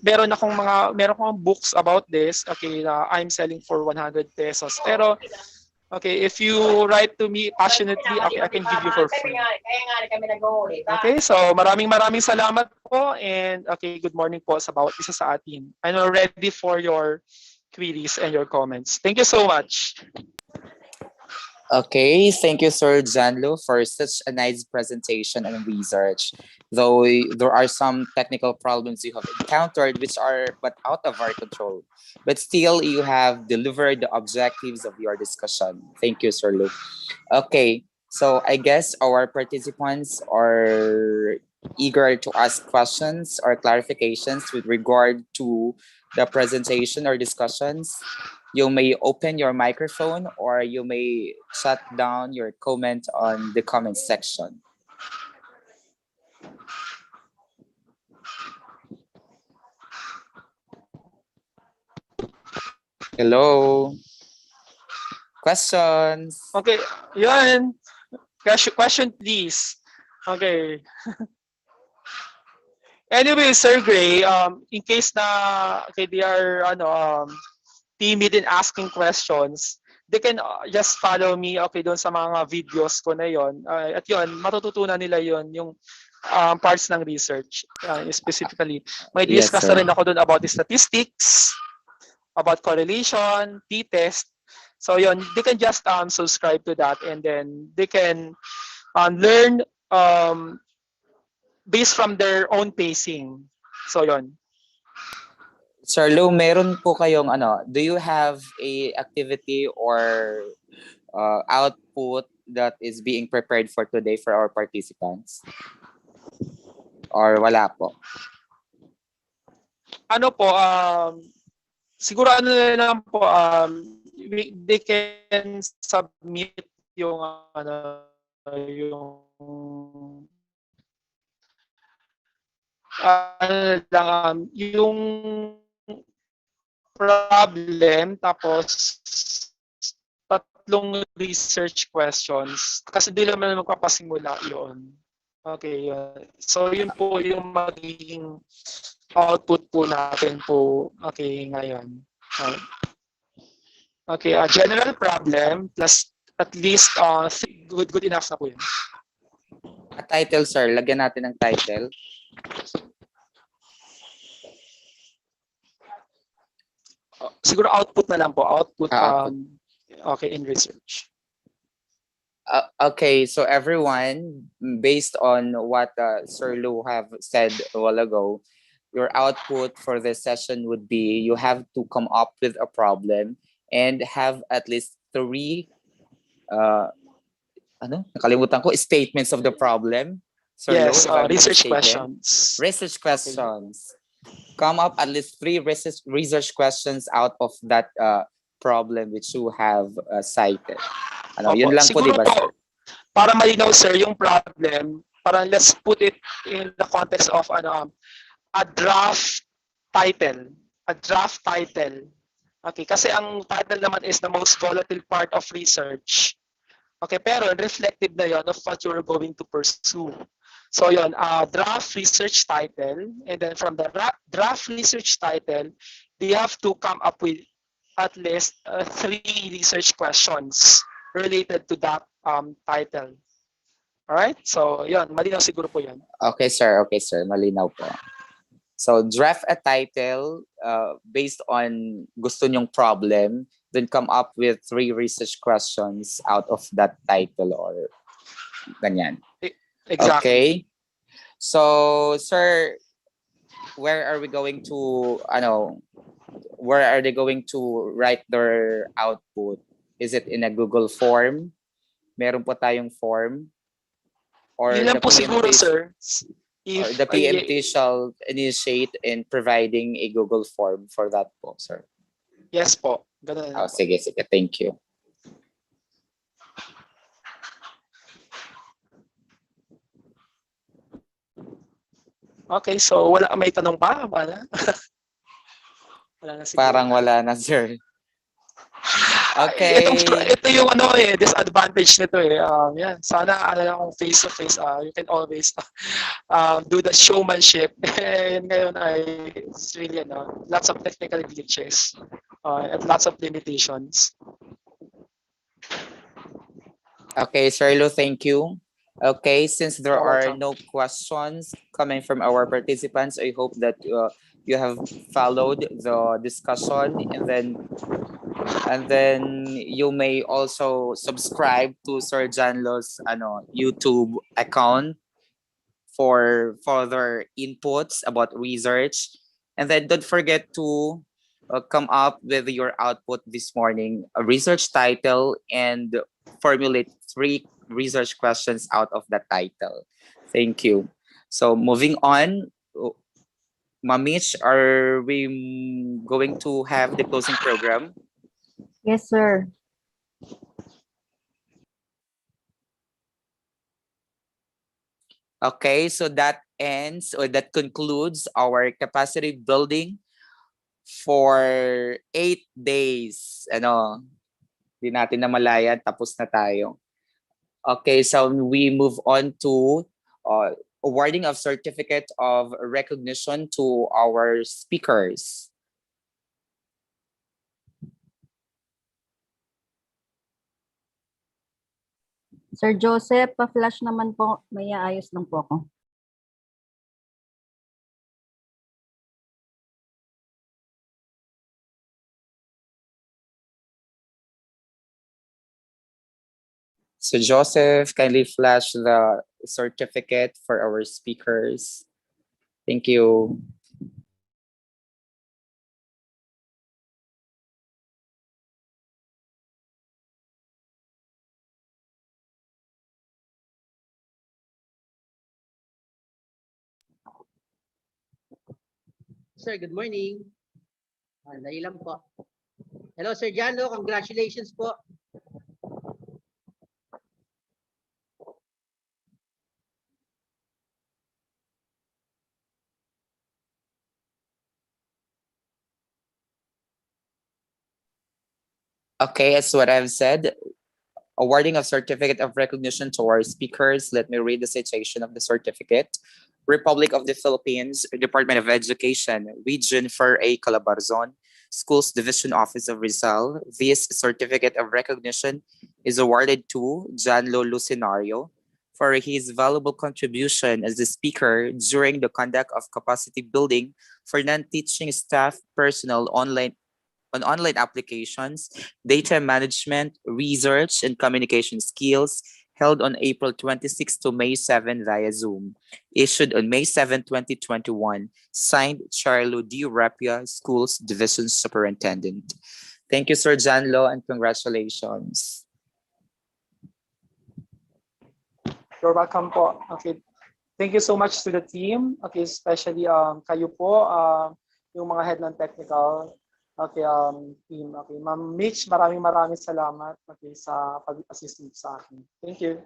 meron akong books about this, okay, I'm selling for 100 pesos. Pero Okay, if you write to me passionately, okay, I can give you for free. Okay, so maraming salamat po, and okay, good morning po sa bawat isa sa atin. I'm ready for your queries and your comments. Thank you so much. Okay, thank you, Sir Janlo, for such a nice presentation and research. Though there are some technical problems you have encountered which are but out of our control, but still you have delivered the objectives of your discussion. Thank you, Sir Lu. Okay, so I guess our participants are eager to ask questions or clarifications with regard to the presentation or discussions. You may open your microphone or you may shut down your comment on the comment section. Hello? Questions? Okay, yun. Question please. Okay. Anyway, Sir Gray, in case na okay, they are timid in asking questions, they can just follow me okay doon sa mga videos ko na yon. At yon, matututunan nila yon yung parts ng research. Specifically, may Yes, discuss sir. na rin ako doon about the statistics, about correlation, t-test. So yon, they can just subscribe to that, and then they can learn based from their own pacing. So yon. Sir Lou, meron po kayong do you have a activity or output that is being prepared for today for our participants? Or wala po? Ano po, siguro ano na lang po, they can submit yung yung problem, tapos tatlong research questions kasi di naman magpapasimula yun. Okay, so yun po yung magiging output po natin po okay ngayon. Okay, a general problem plus at least good enough na po yun. A title, sir. Lagyan natin ng title. Siguro output na lang po. Output, output. okay, in research. Okay, so everyone, based on what Sir Lou have said a while ago, your output for this session would be you have to come up with a problem and have at least 3 nakalimutan ko, statements of the problem. Sir Yes, Lou, research questions. Research questions. Okay. Come up at least 3 research questions out of that problem which you have cited. Yun lang siguro po, diba, sir? Para malinaw, sir, yung problem, parang let's put it in the context of a draft title. A draft title. Okay, kasi ang title naman is the most volatile part of research. Okay, pero reflective na yon of what you're going to pursue. So yon, draft research title, and then from the draft research title, they have to come up with at least 3 research questions related to that title. Alright? So, yun. Malinaw siguro po yan. Okay, sir. Okay, sir. Malinaw po. So, draft a title based on gusto nyong problem, then come up with 3 research questions out of that title or ganyan. Exactly. Okay. So, sir, where are we going to, where are they going to write their output? Is it in a Google form? Meron po tayong form? Or yun lang po siguro, sir. If the PMT shall initiate in providing a Google form for that po, sir. Yes po. Ganun po. Sige. Thank you. Okay, so may tanong pa? Wala? Wala na siguro. Parang wala na, sir. Okay. Ito yung disadvantage nito eh. Yan. Sana kung face to face, you can always do the showmanship. And ngayon it's really lots of technical glitches and lots of limitations. Okay, Sirlo, thank you. Okay, since there You're are welcome. no questions coming from our participants, I hope that you have followed the discussion, and then you may also subscribe to Sir Janlo's YouTube account for further inputs about research. And then don't forget to come up with your output this morning, a research title, and formulate 3 research questions out of that title. Thank you. So moving on, Mamich, are we going to have the closing program? Yes, sir. Okay, so that ends or that concludes our capacity building for 8 days. Di natin namalayan, tapos na tayo. Okay, so we move on to awarding of certificate of recognition to our speakers. Sir Joseph, pa-flash naman po. May aayos lang po ako. So Joseph, kindly flash the certificate for our speakers. Thank you. Sir, good morning. Dali lang po. Hello, Sir Jano. Congratulations po. Okay, as what I've said, awarding of certificate of recognition to our speakers. Let me read the citation of the certificate. Republic of the Philippines, Department of Education, Region for A. Calabarzon, Schools Division Office of Rizal. This certificate of recognition is awarded to Janlo Lucinario for his valuable contribution as a speaker during the conduct of capacity building for non-teaching staff personnel on online applications, data management, research, and communication skills held on April 26 to May 7 via Zoom. Issued on May 7, 2021. Signed, Charlo D. Rapia, Schools Division Superintendent. Thank you, Sir Janlo, and congratulations. You're welcome po. Okay. Thank you so much to the team. Okay, especially kayo po, yung mga head ng technical team. Okay, Ma'am Mitch, maraming salamat sa pag-assist sa akin. Thank you.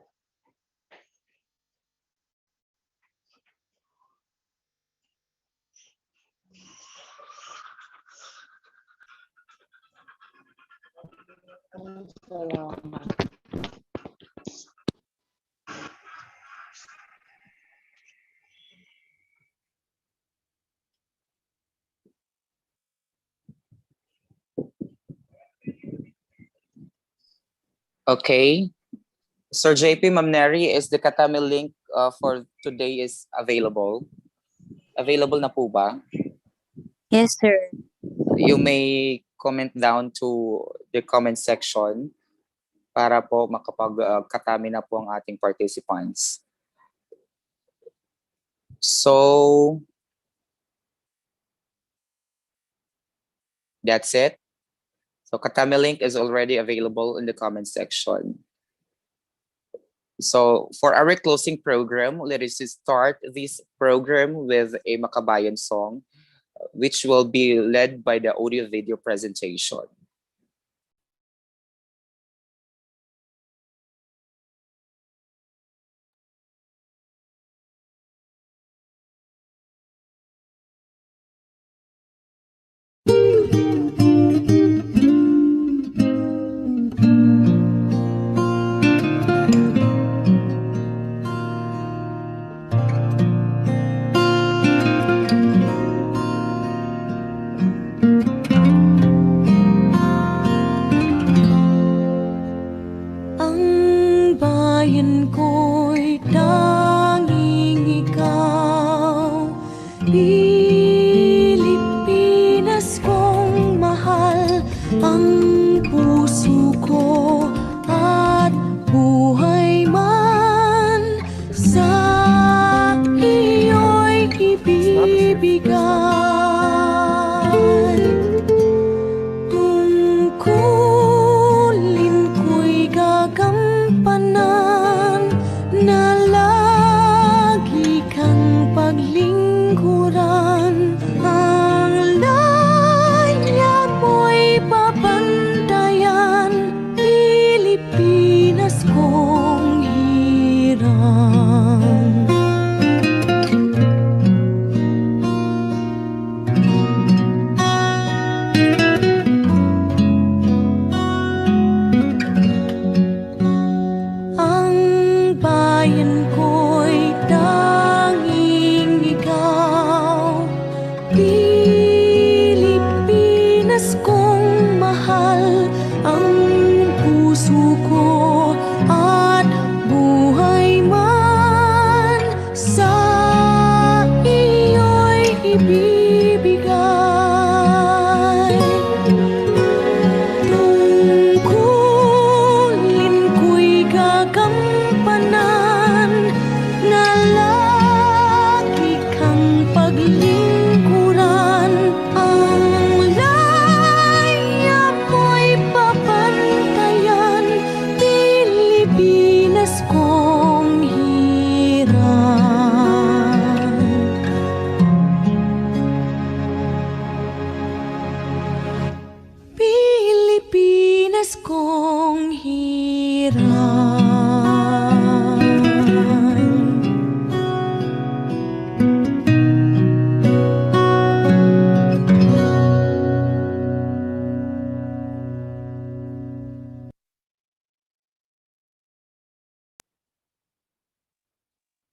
Okay. Sir JP, Ma'am Neri, is the Katami link for today is available? Available na po ba? Yes, sir. You may comment down to the comment section para po makapag-katami na po ang ating participants. So, that's it. So, Katami link is already available in the comment section. So, for our closing program, let us start this program with a Makabayan song, which will be led by the audio-video presentation.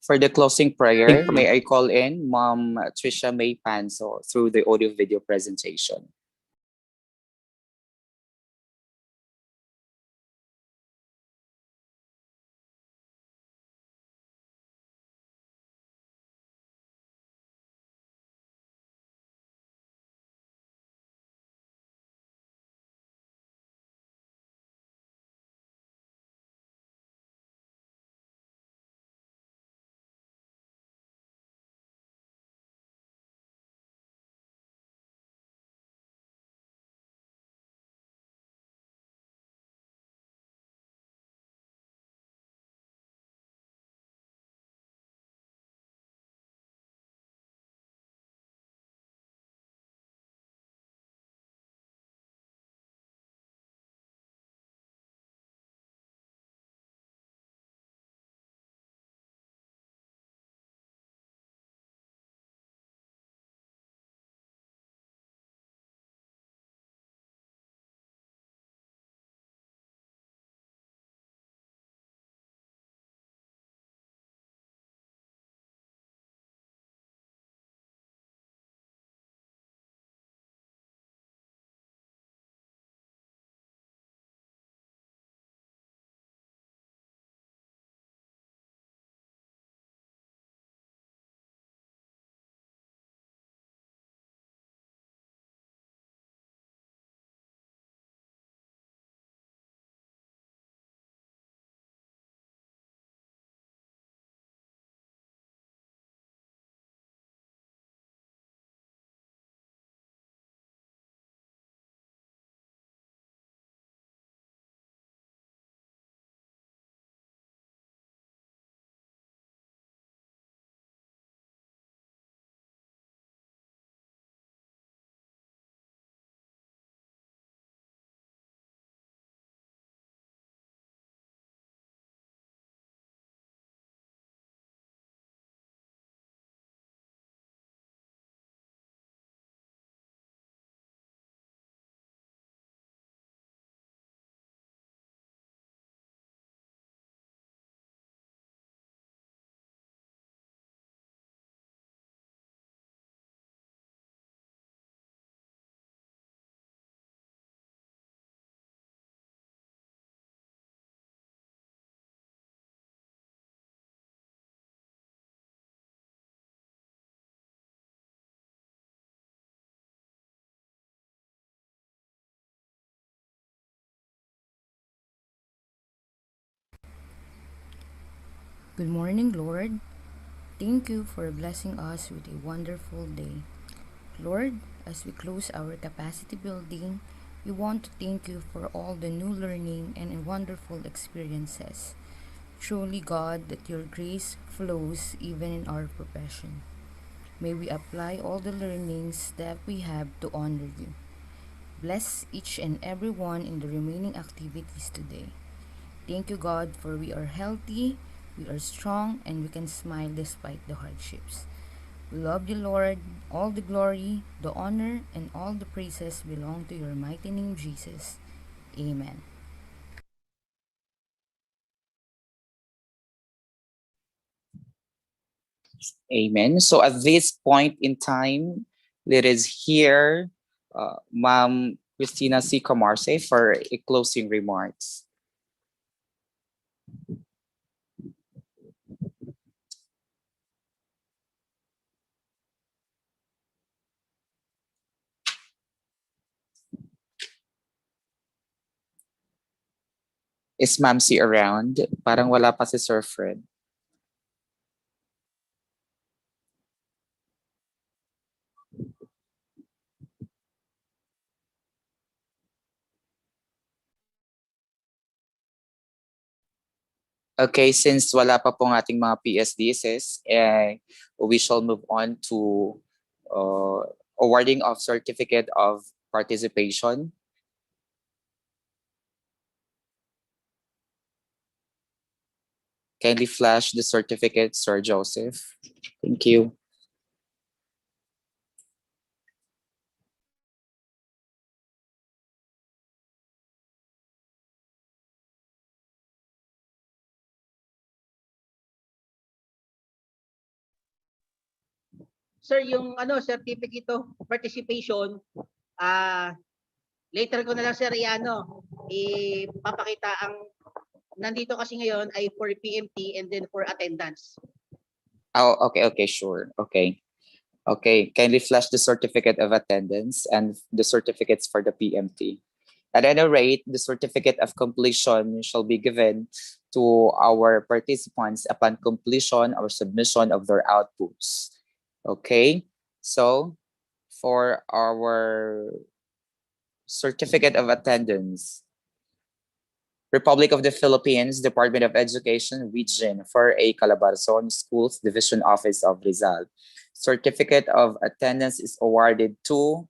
For the closing prayer, may I call in Mom Trisha May Panso through the audio video presentation. Good morning, Lord. Thank you for blessing us with a wonderful day. Lord, as we close our capacity building, we want to thank you for all the new learning and wonderful experiences. Truly, God, that your grace flows even in our profession. May we apply all the learnings that we have to honor you. Bless each and every one in the remaining activities today. Thank you, God, for we are healthy, we are strong, and we can smile despite the hardships. We love you, Lord. All the glory, the honor, and all the praises belong to your mighty name, Jesus. Amen. Amen. So at this point in time, let us hear Ma'am Christina C. Camarce for a closing remarks. Is Ma'am C around? Parang wala pa si Sir Fred. Okay, since wala pa pong ating mga PSDSs, we shall move on to awarding of certificate of participation. Kindly flash the certificate, Sir Joseph. Thank you. sir, yung ano, certificate of participation, later ko na lang sir ipapakita ang nandito kasi ngayon ay for PMT and then for attendance. Oh, okay, sure. Okay. Kindly flash the certificate of attendance and the certificates for the PMT. At any rate, the certificate of completion shall be given to our participants upon completion or submission of their outputs. Okay, so for our certificate of attendance, Republic of the Philippines, Department of Education, Region 4A, Calabarzon Schools, Division Office of Rizal. Certificate of attendance is awarded to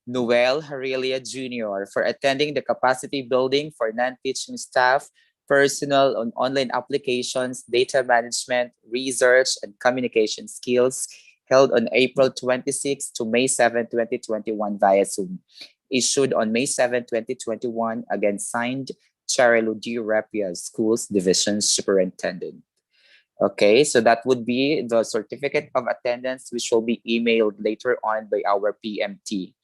Noel Harelia Jr. for attending the capacity building for non-teaching staff, personnel on online applications, data management, research, and communication skills held on April 26 to May 7, 2021 via Zoom. Issued on May 7, 2021, again signed Charelo D. Rapia, Schools Division Superintendent. Okay, so that would be the certificate of attendance, which will be emailed later on by our PMT.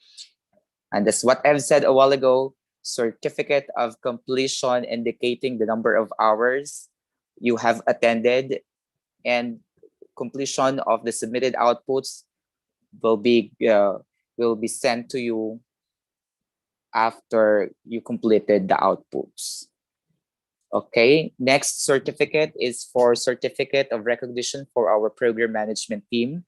And that's what I've said a while ago, certificate of completion indicating the number of hours you have attended, and completion of the submitted outputs will be sent to you after you completed the outputs. Okay, next certificate is for certificate of recognition for our program management team.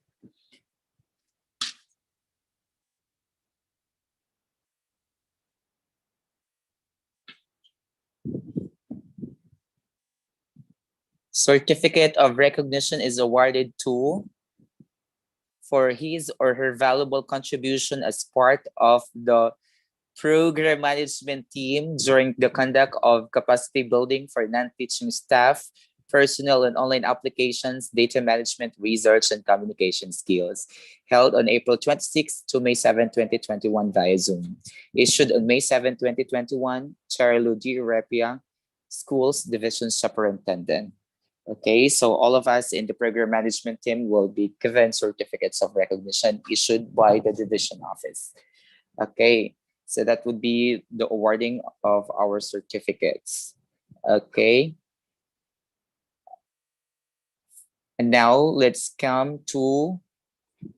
Certificate of recognition is awarded to for his or her valuable contribution as part of the program management team during the conduct of capacity building for non-teaching staff, personnel and online applications, data management, research, and communication skills, held on April 26 to May 7, 2021 via Zoom. Issued on May 7, 2021, Charlo D. Repia, Schools Division Superintendent. Okay, so all of us in the program management team will be given certificates of recognition issued by the division office. Okay, so that would be the awarding of our certificates. Okay. And now let's come to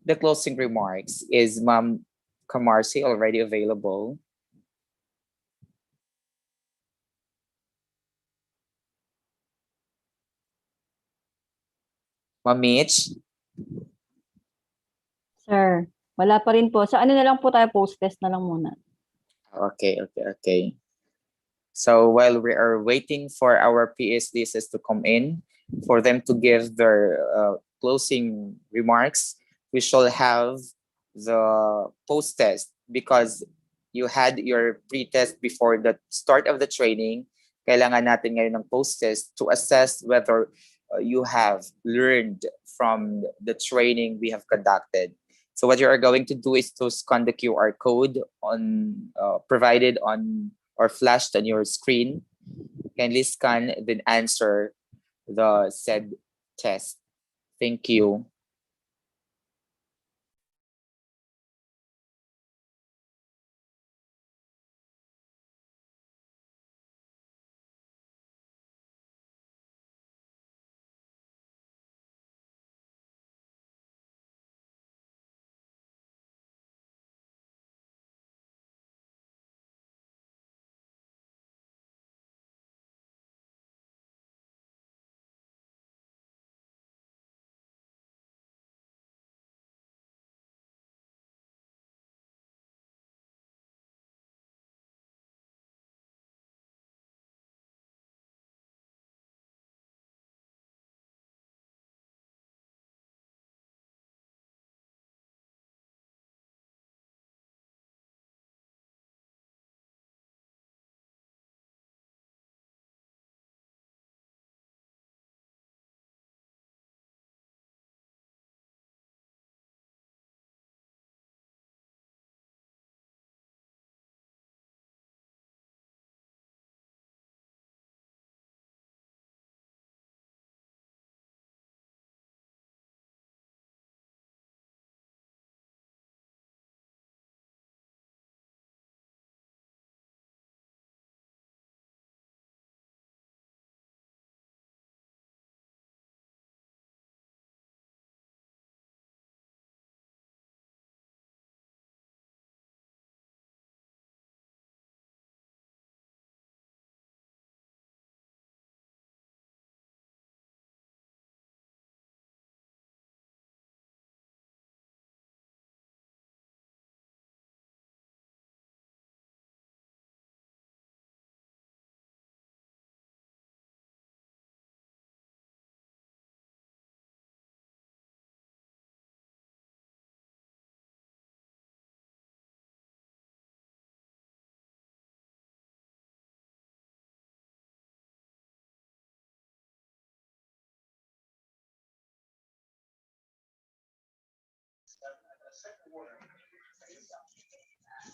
the closing remarks. Is Ma'am Camarsi already available? Ma'am Mitch? Sir, wala pa rin po. Sa ano na lang po tayo, post-test na lang muna. Okay. So while we are waiting for our PSDSs to come in, for them to give their closing remarks, we shall have the post-test because you had your pre-test before the start of the training. Kailangan natin ngayon ng post-test to assess whether you have learned from the training we have conducted. So what you are going to do is to scan the QR code on provided on or flashed on your screen. Kindly scan, then answer the said test. Thank you.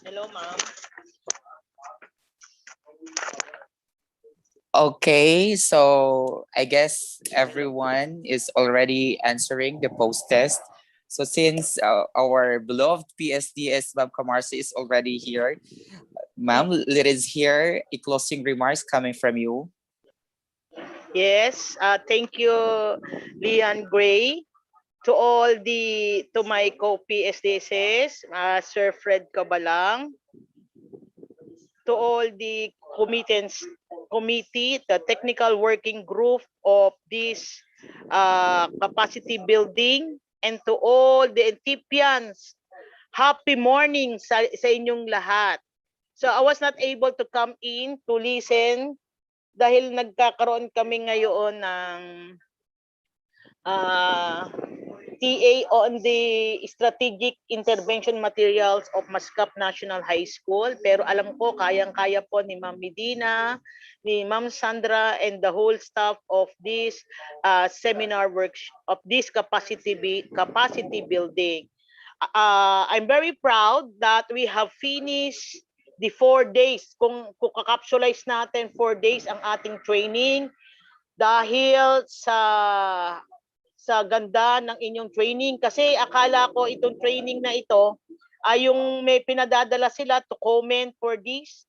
Hello, ma'am. Okay, so I guess everyone is already answering the post test. So since our beloved PSDS Ma'am Camarsa is already here, ma'am, let us hear a closing remarks coming from you. Yes, thank you, Leon Gray. To my co-PSDSs, Sir Fred Cabalang, to all the committee, the technical working group of this capacity building, and to all the Entipians, happy morning sa inyong lahat. So I was not able to come in to listen dahil nagkakaroon kami ngayon ng TA on the strategic intervention materials of Mascap National High School. Pero alam ko, kayang-kaya po ni Ma'am Medina, ni Ma'am Sandra, and the whole staff of this seminar workshop, of this capacity building. I'm very proud that we have finished the 4 days. Kung kakapsulize natin 4 days ang ating training, dahil sa ganda ng inyong training, kasi akala ko itong training na ito ay yung may pinadadala sila to comment for this.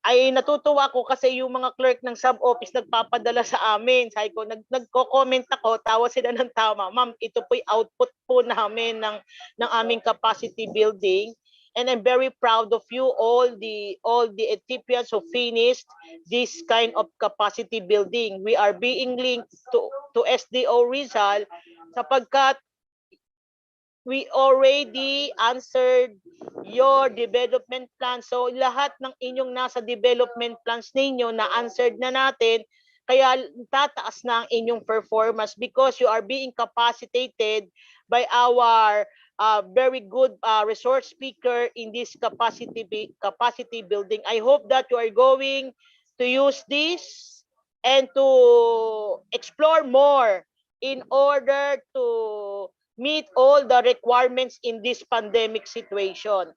Ay natutuwa ko kasi yung mga clerk ng sub-office nagpapadala sa amin. Sabi ko, nagko-comment ako, tawa sila ng tama. Ma'am, ito po'y output po namin ng aming capacity building. And I'm very proud of you, all the Ethiopians who finished this kind of capacity building. We are being linked to SDO Rizal sapagkat we already answered your development plan. So lahat ng inyong nasa development plans ninyo na answered na natin, kaya tataas na ang inyong performance because you are being capacitated by our very good resource speaker in this capacity building. I hope that you are going to use this and to explore more in order to meet all the requirements in this pandemic situation.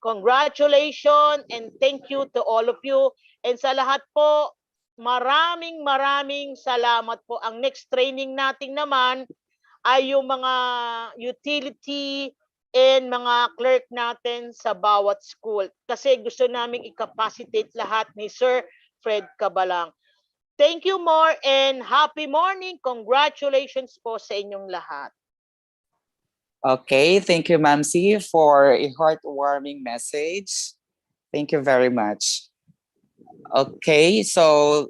Congratulations and thank you to all of you. And sa lahat po, maraming salamat po. Ang next training natin naman ay yung mga utility and mga clerk natin sa bawat school. Kasi gusto naming i-capacitate lahat ni Sir Fred Cabalang. Thank you more and happy morning. Congratulations po sa inyong lahat. Okay, thank you, Ma'am C, for a heartwarming message. Thank you very much. Okay, so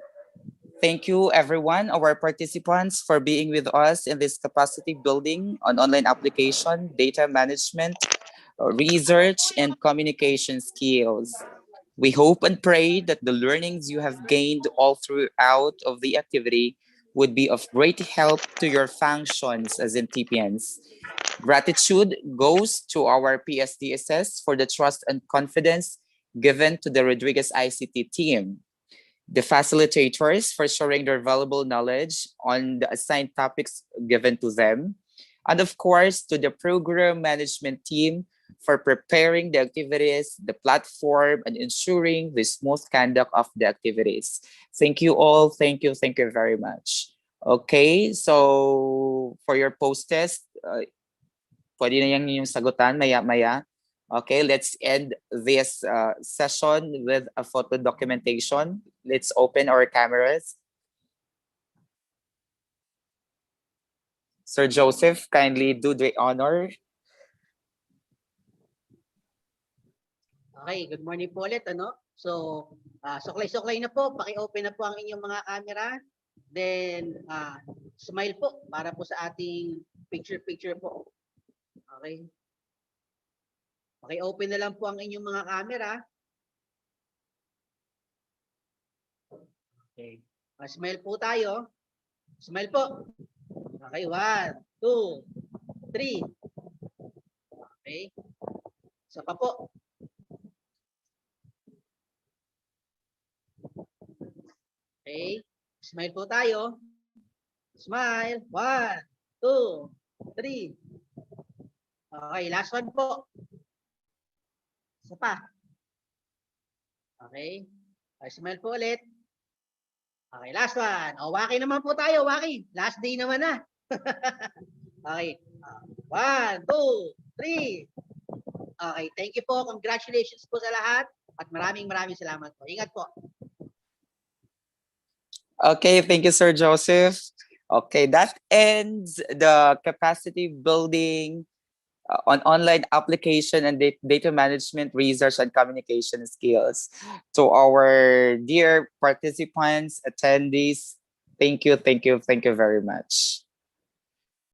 thank you, everyone, our participants, for being with us in this capacity building on online application, data management, research, and communication skills. We hope and pray that the learnings you have gained all throughout of the activity would be of great help to your functions as NTPNs. Gratitude goes to our PSDSS for the trust and confidence given to the Rodriguez ICT team, the facilitators for sharing their valuable knowledge on the assigned topics given to them, and of course to the program management team for preparing the activities, the platform, and ensuring the smooth conduct of the activities. Thank you all. Thank you very much. Okay, so for your post-test, pwede na yung sagutan maya-maya. Okay, let's end this session with a photo documentation. Let's open our cameras. Sir Joseph, kindly do the honor. Okay, good morning po ulit. So, suklay-suklay na po. Paki-open na po ang inyong mga camera. Then, smile po para po sa ating picture-picture po. Okay. Paki-open na lang po ang inyong mga camera. Okay. Smile po tayo. Smile po. Okay, 1, 2, 3. Okay. Isa pa po. Okay. Smile po tayo. Smile. 1, 2, 3. Okay, last one po. Isa pa. Okay. Smile po ulit. Okay, last one. O, Waki naman po tayo, Waki. Last day naman na. Okay. 1, 2, 3. Okay, thank you po. Congratulations po sa lahat. At maraming salamat po. Ingat po. Okay, thank you, Sir Joseph. Okay, that ends the capacity building on online application and data management research and communication skills. To our dear participants, attendees, thank you very much.